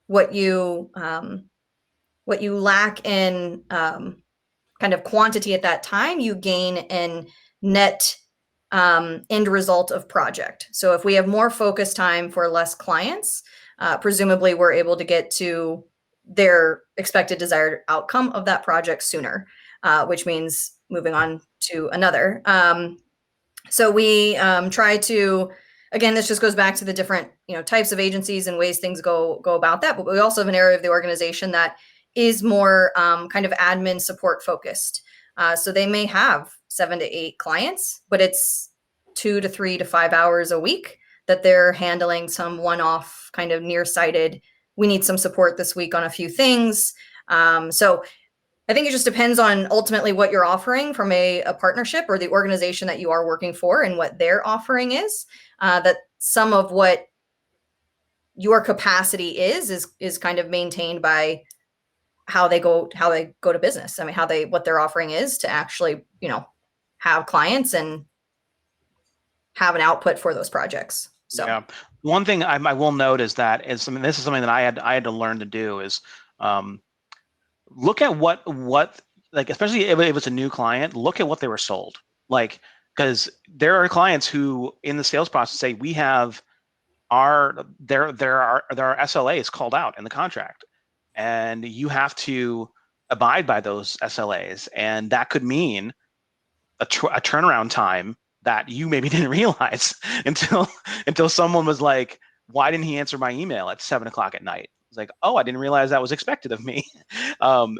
what you lack in kind of quantity at that time, you gain in net end result of project. So if we have more focus time for less clients, presumably we're able to get to their expected desired outcome of that project sooner, which means moving on to another. So we try to, again, this just goes back to the different types of agencies and ways things go about that. But we also have an area of the organization that is more kind of admin support focused. So they may have 7 to 8 clients, but it's 2 to 3 to 5 hours a week that they're handling some one-off kind of nearsighted, we need some support this week on a few things. So I think it just depends on ultimately what you're offering from a partnership or the organization that you are working for and what their offering is, that some of what your capacity is kind of maintained by how they go to business. I mean, what their offering is to actually, have clients and have an output for those projects. So yeah, one thing I will note is that this is something that I had to learn to do is look at what like, especially if it was a new client, look at what they were sold. Like, because there are clients who in the sales process say, we have there are SLAs called out in the contract, and you have to abide by those SLAs, and that could mean a turnaround time that you maybe didn't realize until someone was like, why didn't he answer my email at 7:00 at night? It's like, oh, I didn't realize that was expected of me.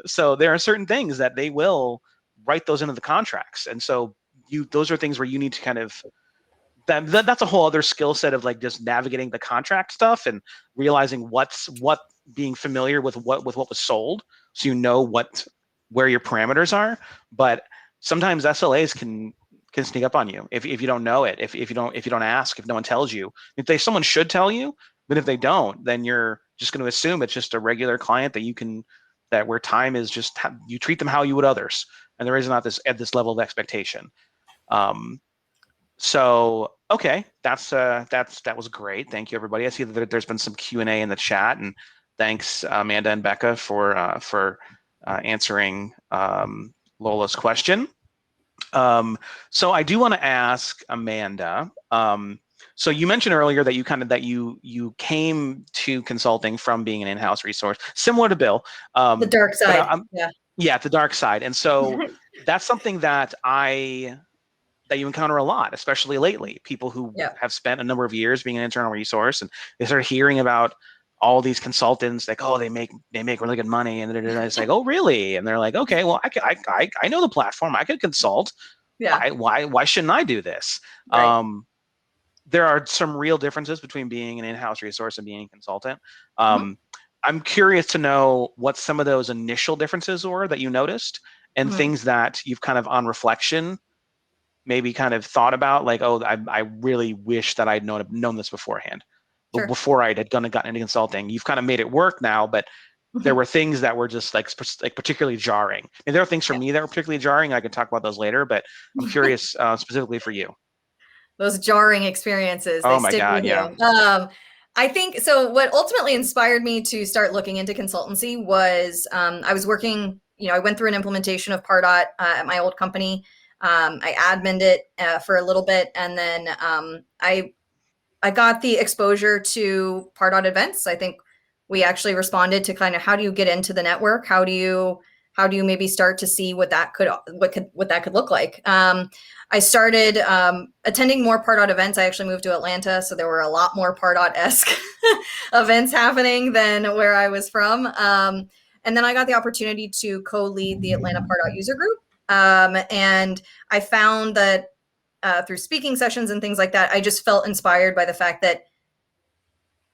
So there are certain things that they will write those into the contracts, and so those are things where you need to kind of that's a whole other skill set of like just navigating the contract stuff and realizing what being familiar with what was sold, so you know where your parameters are. But sometimes SLAs can sneak up on you if you don't know it, if you don't ask, if no one tells you. If someone should tell you, but if they don't, then you're just going to assume it's just a regular client that where time is just you treat them how you would others, and there is not this level of expectation. So okay, that was great. Thank you, everybody. I see that there's been some Q&A in the chat, and thanks Amanda and Becca for answering Lola's question. So I do want to ask Amanda. So you mentioned earlier that you came to consulting from being an in-house resource, similar to Bill. The dark side. Yeah, the dark side. And so that's something that you encounter a lot, especially lately. People who have spent a number of years being an internal resource, and they start hearing about all these consultants, like, oh, they make really good money, and it's like, oh, really? And they're like, okay, well, I know the platform, I could consult. Yeah. Why shouldn't I do this? Right. There are some real differences between being an in-house resource and being a consultant. I'm curious to know what some of those initial differences were that you noticed, and things that you've kind of on reflection maybe kind of thought about, like, oh, I really wish that I'd known this beforehand. Sure. Before I had gotten into consulting. You've kind of made it work now, but there were things that were just like particularly jarring. And there are things for me that were particularly jarring. I can talk about those later, but I'm curious specifically for you. Those jarring experiences, oh they my stick God, with yeah. you. I think so. What ultimately inspired me to start looking into consultancy was I was working, I went through an implementation of Pardot at my old company. I adminned it for a little bit, and then I got the exposure to Pardot events. I think we actually responded to kind of how do you get into the network? How do you maybe start to see what that could look like? I started attending more Pardot events. I actually moved to Atlanta, so there were a lot more Pardot-esque events happening than where I was from. And then I got the opportunity to co-lead the Atlanta Pardot user group. And I found that through speaking sessions and things like that, I just felt inspired by the fact that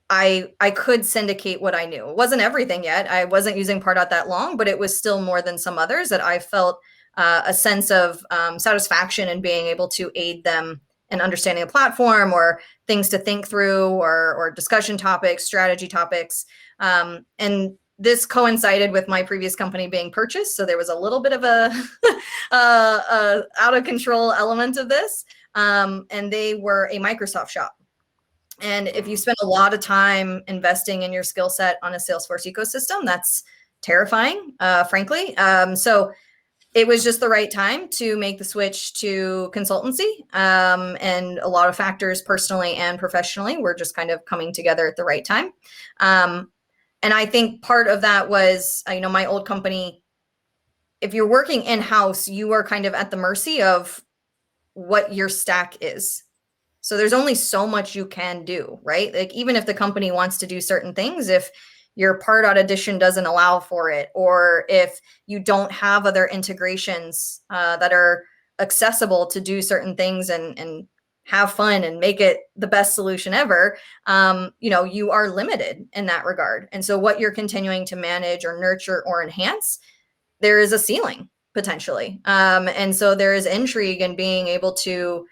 I could syndicate what I knew. It wasn't everything yet. I wasn't using Pardot that long, but it was still more than some others that I felt a sense of satisfaction in being able to aid them in understanding a platform or things to think through or discussion topics, strategy topics. And this coincided with my previous company being purchased. So there was a little bit of a out of control element of this. And they were a Microsoft shop. And if you spend a lot of time investing in your skill set on a Salesforce ecosystem, that's terrifying, frankly. So it was just the right time to make the switch to consultancy. And a lot of factors personally and professionally were just kind of coming together at the right time. And I think part of that was, my old company, if you're working in-house, you are kind of at the mercy of what your stack is. So there's only so much you can do, right? Like even if the company wants to do certain things, if your Pardot edition doesn't allow for it, or if you don't have other integrations that are accessible to do certain things and have fun and make it the best solution ever, you are limited in that regard. And so what you're continuing to manage or nurture or enhance, there is a ceiling potentially. And so there is intrigue in being able to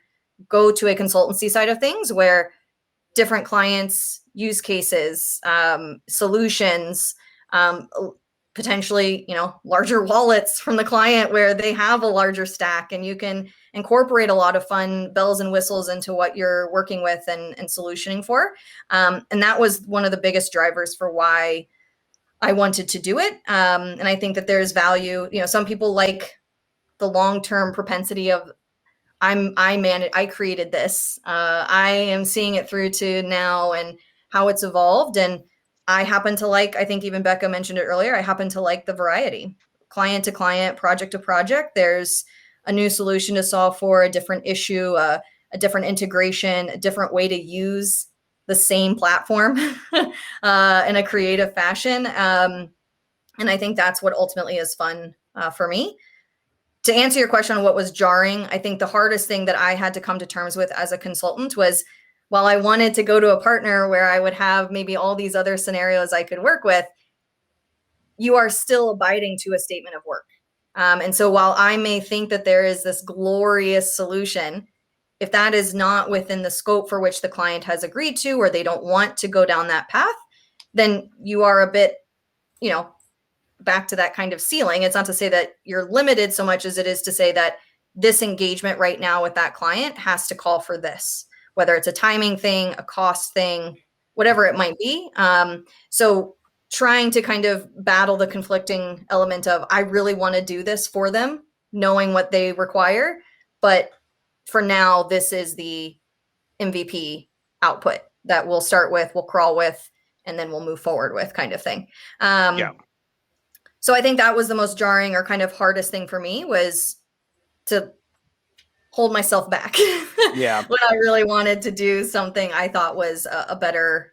go to a consultancy side of things where different clients, use cases, solutions, potentially, larger wallets from the client where they have a larger stack and you can incorporate a lot of fun bells and whistles into what you're working with and solutioning for. And that was one of the biggest drivers for why I wanted to do it. And I think that there's value. You know, some people like the long-term propensity of I created this. I am seeing it through to now and how it's evolved. And I happen to like, I think even Becca mentioned it earlier, I happen to like the variety, client to client, project to project. There's a new solution to solve for a different issue, a different integration, a different way to use the same platform in a creative fashion. And I think that's what ultimately is fun for me. To answer your question on what was jarring, I think the hardest thing that I had to come to terms with as a consultant was, while I wanted to go to a partner where I would have maybe all these other scenarios I could work with, you are still abiding to a statement of work. And so while I may think that there is this glorious solution, if that is not within the scope for which the client has agreed to, or they don't want to go down that path, then you are a bit, you know, back to that kind of ceiling. It's not to say that you're limited so much as it is to say that this engagement right now with that client has to call for this, whether it's a timing thing, a cost thing, whatever it might be. So trying to kind of battle the conflicting element of, I really want to do this for them, knowing what they require, but for now, this is the MVP output that we'll start with, we'll crawl with, and then we'll move forward with, kind of thing. Yeah. So I think that was the most jarring or kind of hardest thing for me, was to hold myself back. Yeah. When I really wanted to do something I thought was a better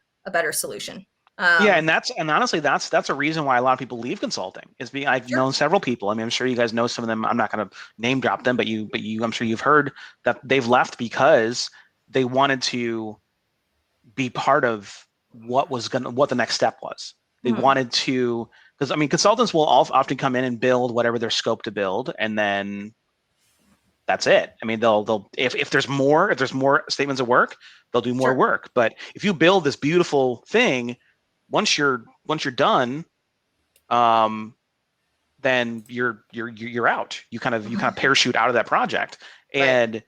solution. Yeah, and honestly, that's a reason why a lot of people leave consulting. I've known several people. I mean, I'm sure you guys know some of them. I'm not going to name drop them, but I'm sure you've heard that they've left because they wanted to be part of what the next step was. They wanted to, because I mean, consultants will often come in and build whatever their scope to build, and then that's it. I mean, they'll if there's more statements of work, they'll do more work. But if you build this beautiful thing, once you're done, then you're out. You kind of parachute out of that project. And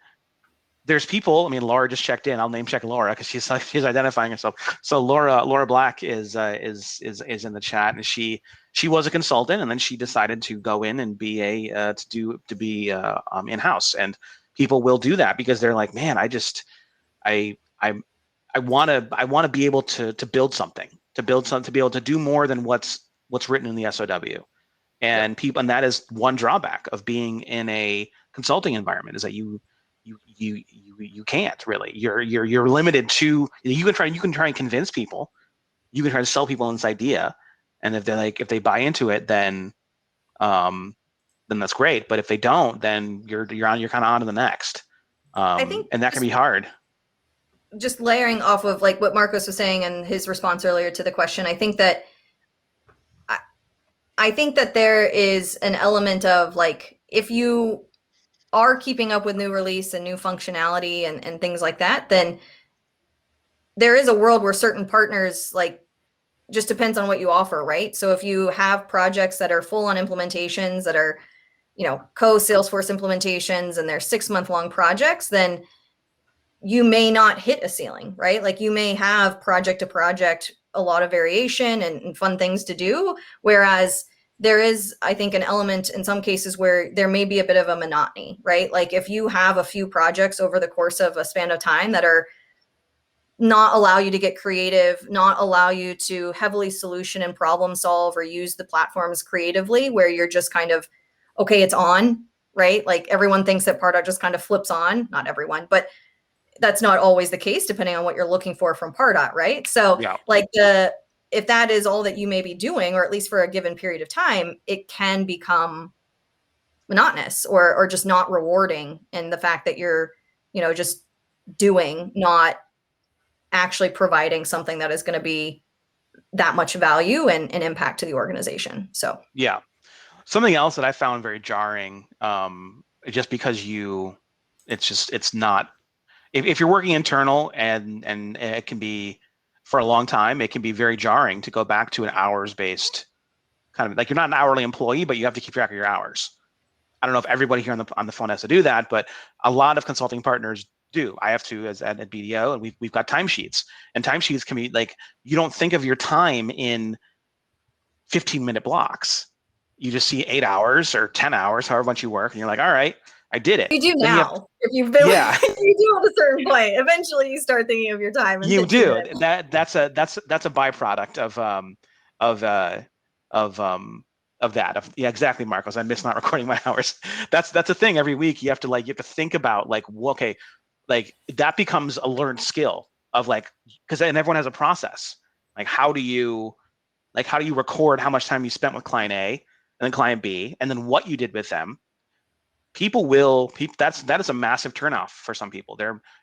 there's people. I mean, Laura just checked in. I'll name check Laura because she's identifying herself. So Laura Black is in the chat, and she was a consultant, and then she decided to go in and be in-house. And people will do that because they're like, man, I want to be able to build something, to be able to do more than what's written in the SOW. And people, and that is one drawback of being in a consulting environment, is that you can't really. You're limited to. You can try and convince people. You can try to sell people on this idea, and if they buy into it, then that's great. But if they don't, then you're kind of on to the next. I think, and that can be hard. Just layering off of like what Marcos was saying and his response earlier to the question, I think that there is an element of, like, if you are keeping up with new release and new functionality and things like that, then there is a world where certain partners, like, just depends on what you offer, right? So if you have projects that are full on implementations that are, co-Salesforce implementations, and they're 6-month-long projects, then you may not hit a ceiling, right? Like, you may have project to project a lot of variation and fun things to do, whereas there is, I think, an element in some cases where there may be a bit of a monotony, right? Like, if you have a few projects over the course of a span of time that are not allow you to get creative, not allow you to heavily solution and problem solve or use the platforms creatively, where you're just kind of, okay, it's on, right? Like, everyone thinks that Pardot just kind of flips on. Not everyone, but that's not always the case depending on what you're looking for from Pardot, right? So if that is all that you may be doing, or at least for a given period of time, it can become monotonous or just not rewarding in the fact that you're, just doing, not actually providing something that is going to be that much value and impact to the organization. So yeah, something else that I found very jarring, just because it's not, if you're working internal and it can be for a long time, it can be very jarring to go back to an hours-based kind of, like, you're not an hourly employee, but you have to keep track of your hours. I don't know if everybody here on the phone has to do that, but a lot of consulting partners do. I have to at BDO, and we've got timesheets, and timesheets can be like, you don't think of your time in 15-minute blocks. You just see 8 hours or 10 hours, however much you work, and you're like, all right, I did it. You do Then now. If you've been, Yeah. you do at a certain point. Eventually, you start thinking of your time. You do. That's a byproduct of that. Yeah, exactly, Marcos. I miss not recording my hours. That's a thing. Every week you have to think about like, well, okay, like that becomes a learned skill of like, because then everyone has a process. Like how do you record how much time you spent with client A and then client B and then what you did with them. That is a massive turnoff for some people.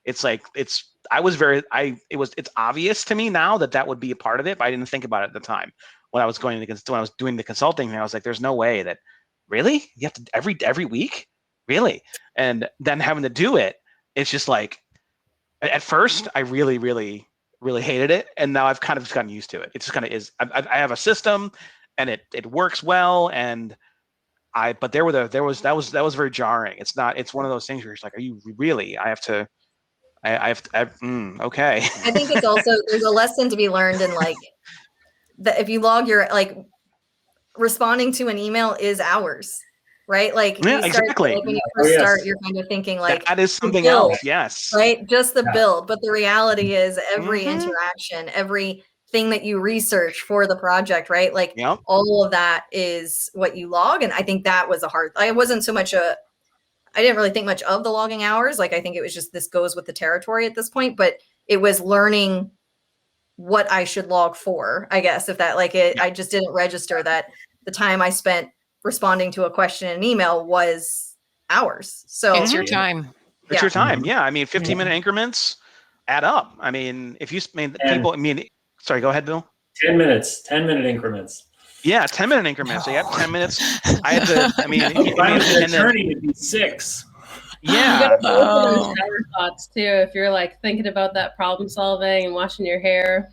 It's obvious to me now that would be a part of it, but I didn't think about it at the time when I was doing the consulting thing. I was like, there's no way that really you have to every week, really, and then having to do it. It's just like at first I really, really, really hated it, and now I've kind of just gotten used to it. It just kind of is. I have a system, and it works well, and but that was very jarring. It's one of those things where you're just like, are you really? Okay. I think it's also, there's a lesson to be learned in like that if you log your like responding to an email is hours, right? Like Yeah, you start, exactly. like when you first start, you're kind of thinking like that is something build, else. Yes. right? Just the build. But the reality is every Mhm. interaction, every thing that you research for the project, right? Like Yep. all of that is what you log. And I think that was I wasn't so much I didn't really think much of the logging hours. Like I think it was just, this goes with the territory at this point, but it was learning what I should log for, I guess, if that I just didn't register that the time I spent responding to a question in an email was hours. So It's your time. It's your time. Yeah. I mean, 15-minute increments add up. I mean, sorry, go ahead, Bill. 10-minute increments. Yeah, 10-minute increments. So you have 10 minutes. I had to. I mean, If I was an attorney, it'd be 6. Yeah. You gotta go for those shower thoughts too. If you're like thinking about that problem solving and washing your hair.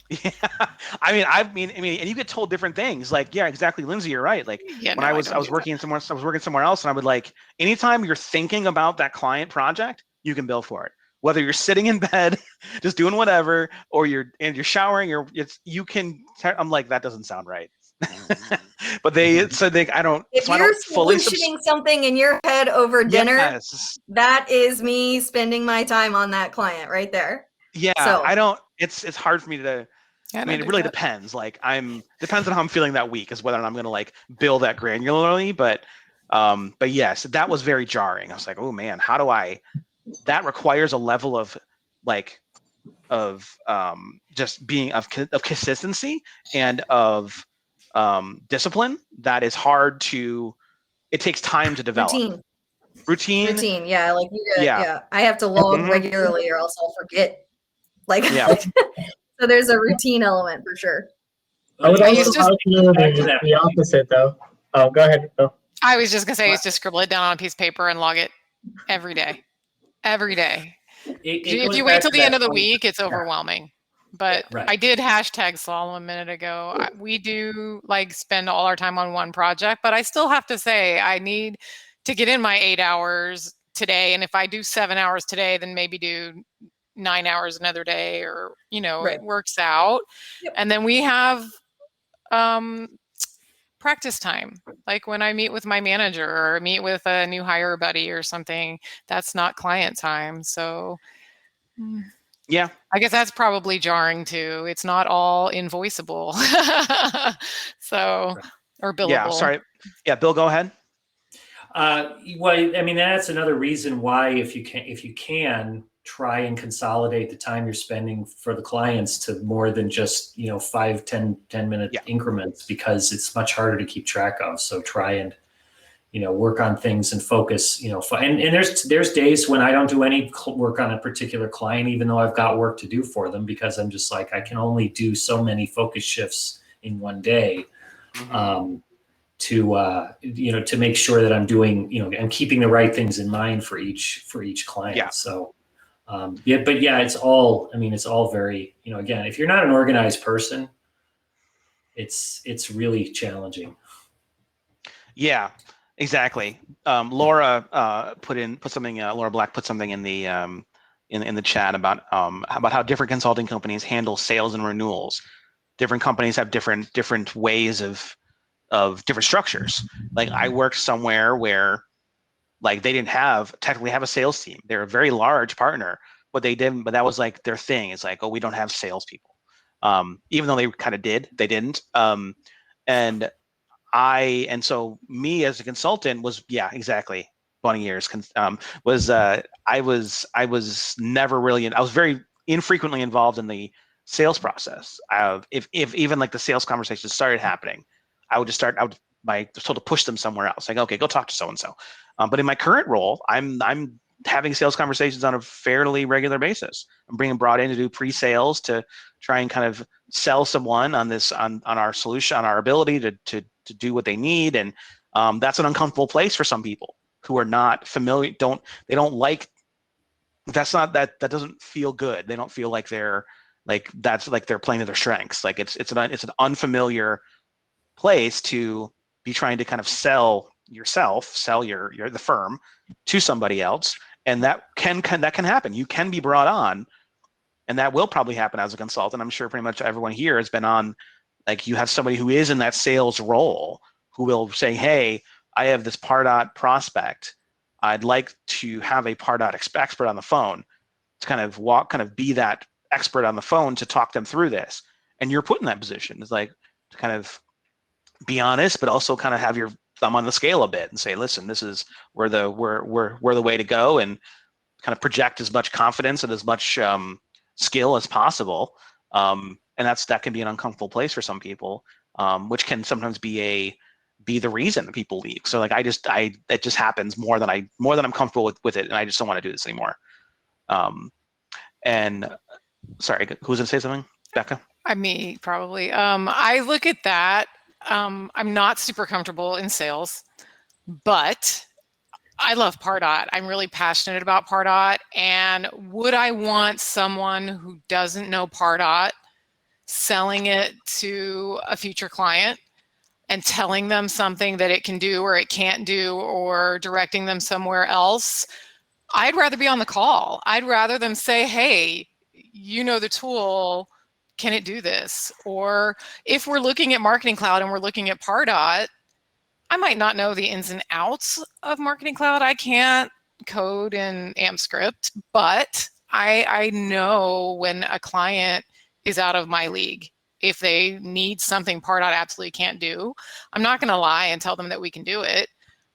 Yeah. I mean, and you get told different things. Like, yeah, exactly, Lindsay, you're right. Like I was working somewhere else, and I would like, anytime you're thinking about that client project, you can bill for it. Whether you're sitting in bed, just doing whatever, or you're showering, I'm like, that doesn't sound right. But I don't. If so I you're don't fully solutioning something in your head over dinner, Yes. that is me spending my time on that client right there. Yeah, so. I don't. It's hard for me to. Yeah, I mean, it really depends. Like, depends on how I'm feeling that week, is whether or not I'm going to like bill that granularly. But yes, that was very jarring. I was like, oh man, how do I? That requires a level of just being of consistency and of discipline that is hard to. It takes time to develop. Routine. Yeah, like I have to log regularly or else I'll forget. Like, so there's a routine element for sure. I would also argue the opposite though. Oh, go ahead, Bill. I was just gonna say, is just scribble it down on a piece of paper and log it every day. Every day. If you wait till the end of the week, it's overwhelming. But I did hashtag slalom a minute ago. We do like spend all our time on one project, but I still have to say I need to get in my 8 hours today. And if I do 7 hours today, then maybe do 9 hours another day, or, it works out. Yep. And then we have practice time. Like when I meet with my manager or meet with a new hire buddy or something, that's not client time. So yeah, I guess that's probably jarring too. It's not all invoiceable. Or billable. Yeah, sorry. Yeah, Bill, go ahead. Well, I mean, that's another reason why if you can try and consolidate the time you're spending for the clients to more than just 5-10 minute increments, because it's much harder to keep track of. So try and work on things and focus. And there's days when I don't do any work on a particular client, even though I've got work to do for them, because I'm just like, I can only do so many focus shifts in one day. To make sure that I'm doing, I'm keeping the right things in mind for each client. Yeah. So, it's all very, again, if you're not an organized person, it's really challenging. Yeah, exactly. Laura Laura Black put something in the in the chat about how different consulting companies handle sales and renewals. different companies have different ways of different structures. Like I worked somewhere where like they didn't technically have a sales team. They're a very large partner, but they didn't. But that was like their thing. It's like, oh, we don't have salespeople. Even though they kind of did, they didn't. And so me as a consultant was, yeah, exactly. Bunny ears. I was never really, I was very infrequently involved in the sales process. If even like the sales conversations started happening, I was told to push them somewhere else. Like, okay, go talk to so and so. But in my current role, I'm having sales conversations on a fairly regular basis. I'm being brought in to do pre-sales to try and kind of sell someone on our solution, on our ability to do what they need, and that's an uncomfortable place for some people who are not familiar. They don't like. That doesn't feel good. They don't feel like they're playing to their strengths. Like it's an unfamiliar place to be trying to kind of sell the firm to somebody else, and that can happen. You can be brought on, and that will probably happen as a consultant. I'm sure pretty much everyone here has been on, like you have somebody who is in that sales role who will say, hey, I have this Pardot prospect. I'd like to have a Pardot expert on the phone to kind of be that expert on the phone to talk them through this. And you're put in that position. It's like to kind of be honest, but also kind of have your thumb on the scale a bit and say, listen, this is we're the way to go, and kind of project as much confidence and as much skill as possible. And that can be an uncomfortable place for some people, which can sometimes be the reason that people leave. So like it just happens more than I'm comfortable with it, and I just don't want to do this anymore. And sorry, who's gonna say something? Becca? Me, probably. I look at that. I'm not super comfortable in sales, but I love Pardot. I'm really passionate about Pardot. And would I want someone who doesn't know Pardot selling it to a future client and telling them something that it can do or it can't do, or directing them somewhere else? I'd rather be on the call. I'd rather them say, hey, you know the tool, can it do this? Or if we're looking at Marketing Cloud and we're looking at Pardot, I might not know the ins and outs of Marketing Cloud. I can't code in AmpScript, but I know when a client is out of my league. If they need something Pardot absolutely can't do, I'm not going to lie and tell them that we can do it.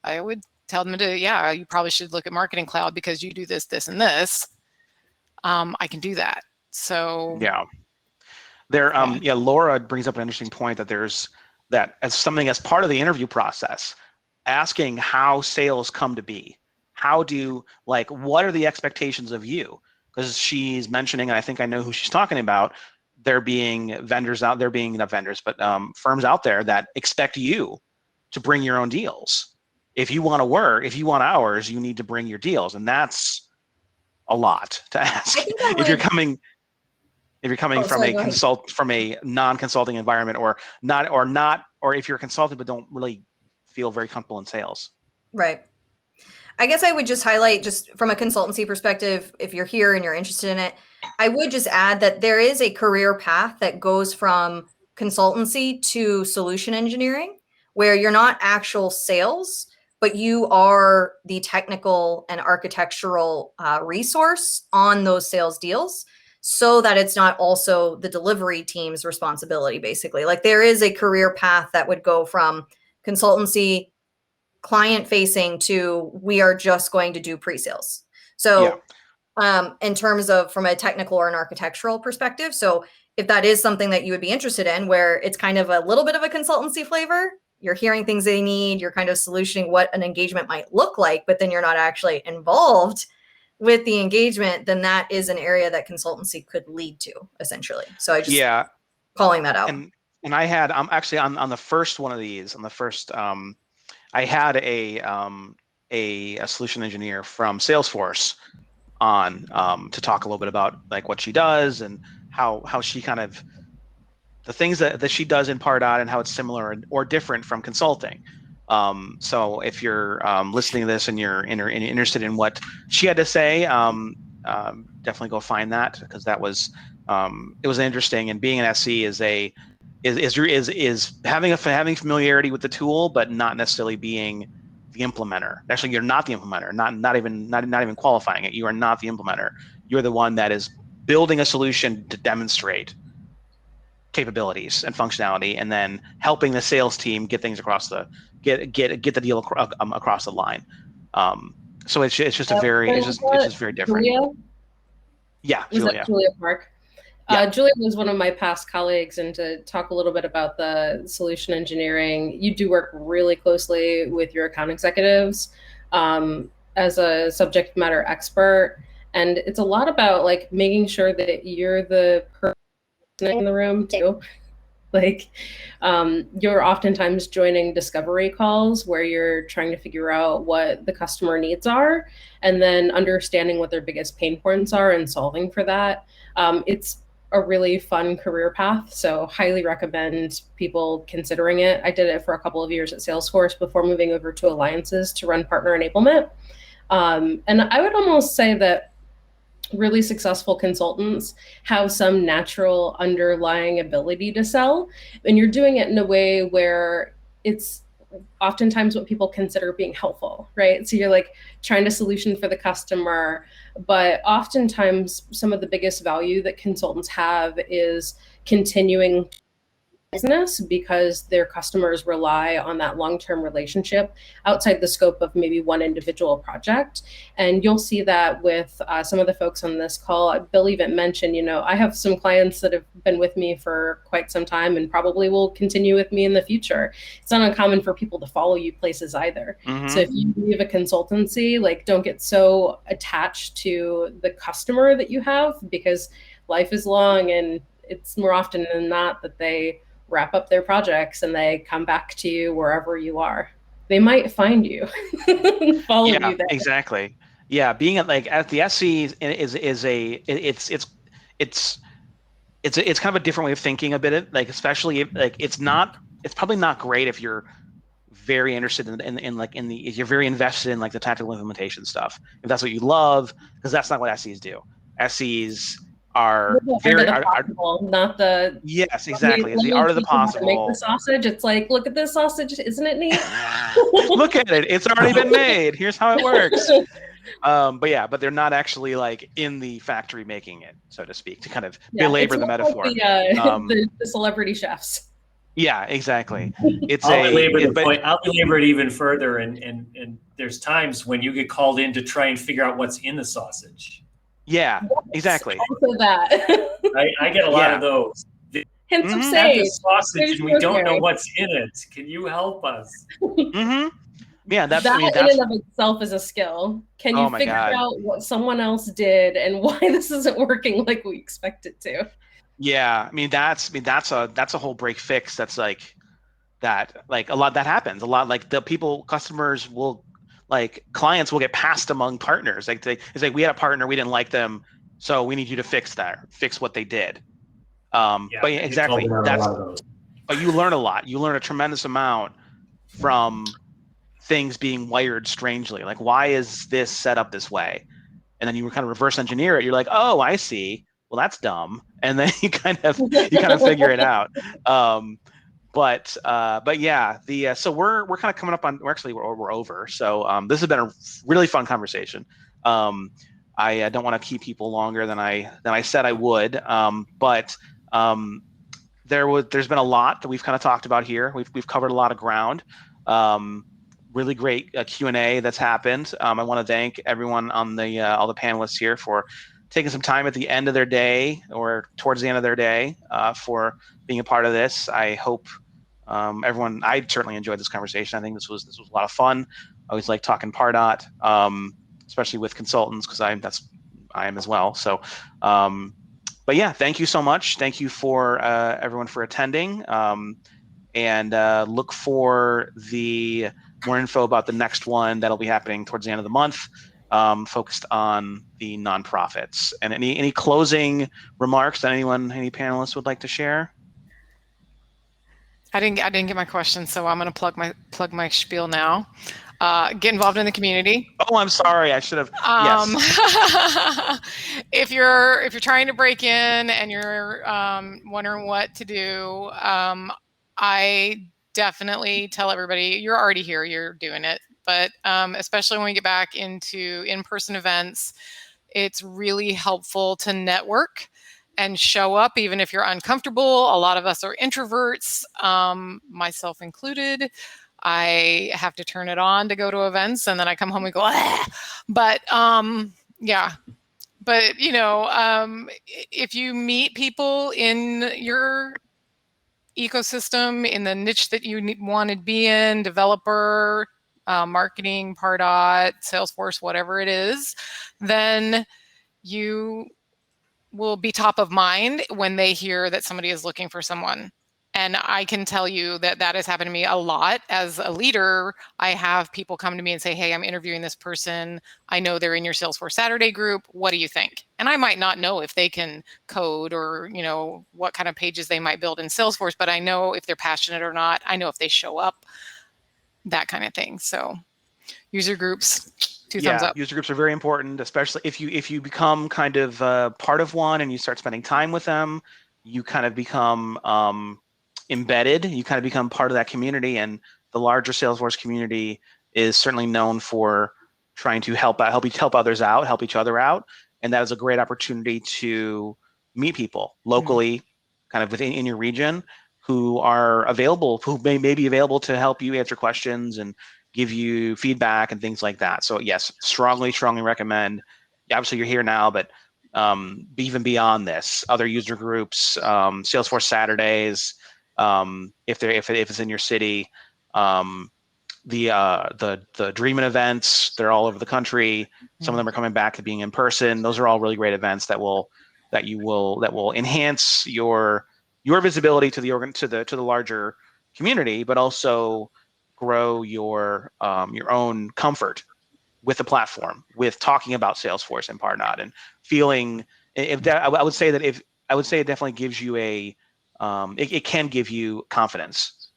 I would tell them you probably should look at Marketing Cloud because you do this, this, and this. I can do that. So yeah. Laura brings up an interesting point that there's that as something as part of the interview process, asking how sales come to be. What are the expectations of you? Because she's mentioning, and I think I know who she's talking about, there being firms out there that expect you to bring your own deals. If you want hours, you need to bring your deals. And that's a lot to ask. If you're coming from a non-consulting environment, or if you're a consultant but don't really feel very comfortable in sales. Right. I guess I would just highlight, just from a consultancy perspective, if you're here and you're interested in it, I would just add that there is a career path that goes from consultancy to solution engineering, where you're not actual sales, but you are the technical and architectural resource on those sales deals, so that it's not also the delivery team's responsibility, basically. Like there is a career path that would go from consultancy, client facing, to we are just going to do pre-sales. So in terms of from a technical or an architectural perspective, so if that is something that you would be interested in, where it's kind of a little bit of a consultancy flavor, you're hearing things they need, you're kind of solutioning what an engagement might look like, but then you're not actually involved with the engagement, then that is an area that consultancy could lead to, essentially. So I just calling that out. And I had actually on the first one of these, I had a solution engineer from Salesforce on to talk a little bit about like what she does and how she kind of the things that she does in Pardot and how it's similar or different from consulting. So if you're listening to this and you're interested in what she had to say, definitely go find that, because that was it was interesting. And being an SE is is having familiarity with the tool, but not necessarily being the implementer. Actually, you're not the implementer, not even qualifying it. You are not the implementer. You're the one that is building a solution to demonstrate capabilities and functionality, and then helping the sales team get things across the deal across the line. So it's just very different. Julia? Yeah, Was Julia. that Julia Park? Yeah. Julia was one of my past colleagues, and to talk a little bit about the solution engineering, you do work really closely with your account executives as a subject matter expert. And it's a lot about like making sure that you're the person in the room too. Like you're oftentimes joining discovery calls where you're trying to figure out what the customer needs are, and then understanding what their biggest pain points are and solving for that. It's a really fun career path, so highly recommend people considering it. I did it for a couple of years at Salesforce before moving over to Alliances to run partner enablement. And I would almost say that really successful consultants have some natural underlying ability to sell, and you're doing it in a way where it's oftentimes what people consider being helpful, right? So you're like trying to solution for the customer, but oftentimes some of the biggest value that consultants have is continuing business because their customers rely on that long-term relationship outside the scope of maybe one individual project. And you'll see that with some of the folks on this call. Bill even mentioned, I have some clients that have been with me for quite some time and probably will continue with me in the future. It's not uncommon for people to follow you places either. Mm-hmm. So if you leave a consultancy, like don't get so attached to the customer that you have, because life is long, and it's more often than not that they wrap up their projects and they come back to you wherever you are. They might find you, follow you there. Exactly. Yeah, being at the SC it's kind of a different way of thinking a bit. Like especially if, like it's probably not great if you're very interested if you're very invested in like the tactical implementation stuff. If that's what you love, because that's not what SCs do. SCs are very not the yes, exactly. It's the art of the possible. Make the sausage. It's like, look at this sausage, isn't it neat? Look at it. It's already been made. Here's how it works. But they're not actually like in the factory making it, so to speak, to kind of belabor the metaphor. Like the celebrity chefs. Yeah, exactly. I'll belabor it even further, and there's times when you get called in to try and figure out what's in the sausage. Yeah, exactly. Also that. I get a lot of those. Hints of sage. Sausage, and we don't know what's in it. Can you help us? Mm-hmm. Yeah, that in and of itself is a skill. Can you figure out what someone else did and why this isn't working like we expect it to? Yeah, that's a whole break fix. That's like that. Like a lot that happens. A lot like customers will. Like clients will get passed among partners. It's like we had a partner, we didn't like them, so we need you to fix what they did. But exactly, but you learn a lot. You learn a tremendous amount from things being wired strangely. Like, why is this set up this way? And then you kind of reverse engineer it. You're like, oh, I see. Well, that's dumb. And then you kind of figure it out. But yeah, so we're kind of coming up on. We're over. So this has been a really fun conversation. I don't want to keep people longer than I said I would. But there's been a lot that we've kind of talked about here. We've covered a lot of ground. Really great Q&A that's happened. I want to thank everyone on all the panelists here for taking some time at the end of their day or towards the end of their day for being a part of this. I hope everyone. I certainly enjoyed this conversation. I think this was a lot of fun. I always like talking Pardot, especially with consultants, because I am as well. So, but yeah, thank you so much. Thank you for everyone for attending, and look for the more info about the next one that'll be happening towards the end of the month, focused on the nonprofits. And any closing remarks that any panelists would like to share? I didn't get my question, so I'm going to plug my spiel now. Get involved in the community. Oh, I'm sorry. I should have. Yes. If you're trying to break in and you're wondering what to do, I definitely tell everybody you're already here, you're doing it. But especially when we get back into in-person events, it's really helpful to network and show up, even if you're uncomfortable. A lot of us are introverts, myself included. I have to turn it on to go to events, and then I come home and go, ah! But yeah. But if you meet people in your ecosystem, in the niche that you want to be in, developer, marketing, Pardot, Salesforce, whatever it is, then you will be top of mind when they hear that somebody is looking for someone. And I can tell you that has happened to me a lot. As a leader, I have people come to me and say, hey, I'm interviewing this person. I know they're in your Salesforce Saturday group. What do you think? And I might not know if they can code or, what kind of pages they might build in Salesforce, but I know if they're passionate or not. I know if they show up, that kind of thing. So user groups, thumbs up. User groups are very important, especially if you become kind of part of one and you start spending time with them, you kind of become embedded. You kind of become part of that community, and the larger Salesforce community is certainly known for trying to help others out, help each other out, and that is a great opportunity to meet people locally, kind of within your region, who are available, who may be available to help you answer questions and give you feedback and things like that. So yes, strongly recommend. Obviously, you're here now, but even beyond this, other user groups, Salesforce Saturdays. If it's in your city, the Dreamin' events, they're all over the country. Some of them are coming back to being in person. Those are all really great events that will enhance your visibility to the larger community, but also grow your own comfort with the platform, with talking about Salesforce and Pardot, and feeling. I would say it definitely gives you it can give you confidence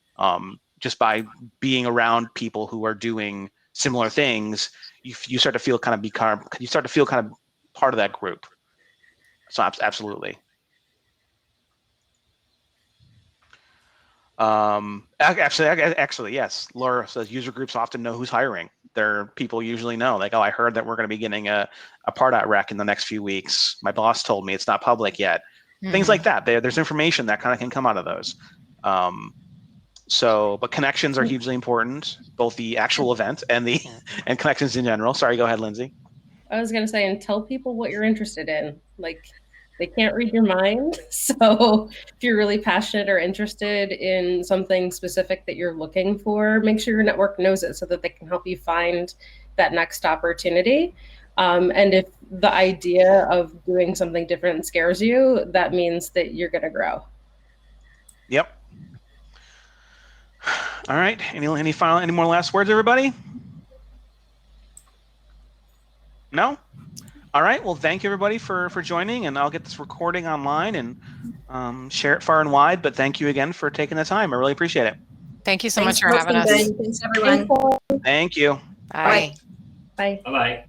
just by being around people who are doing similar things. You start to feel kind of part of that group. So absolutely. Actually, yes. Laura says user groups often know who's hiring. Their people usually know, like, oh, I heard that we're going to be getting a Pardot rec in the next few weeks. My boss told me it's not public yet. Things like that. There's information that kind of can come out of those. But connections are hugely important, both the actual event and connections in general. Sorry, go ahead, Lindsay. I was going to say, and tell people what you're interested in. Like, they can't read your mind. So if you're really passionate or interested in something specific that you're looking for, make sure your network knows it so that they can help you find that next opportunity. And if the idea of doing something different scares you, that means that you're going to grow. Yep. All right. Any more last words, everybody? No? All right. Well, thank you, everybody, for joining, and I'll get this recording online and share it far and wide. But thank you again for taking the time. I really appreciate it. Thank you so much for having us. Thanks, everyone. Thank you. Bye. Bye. Bye-bye.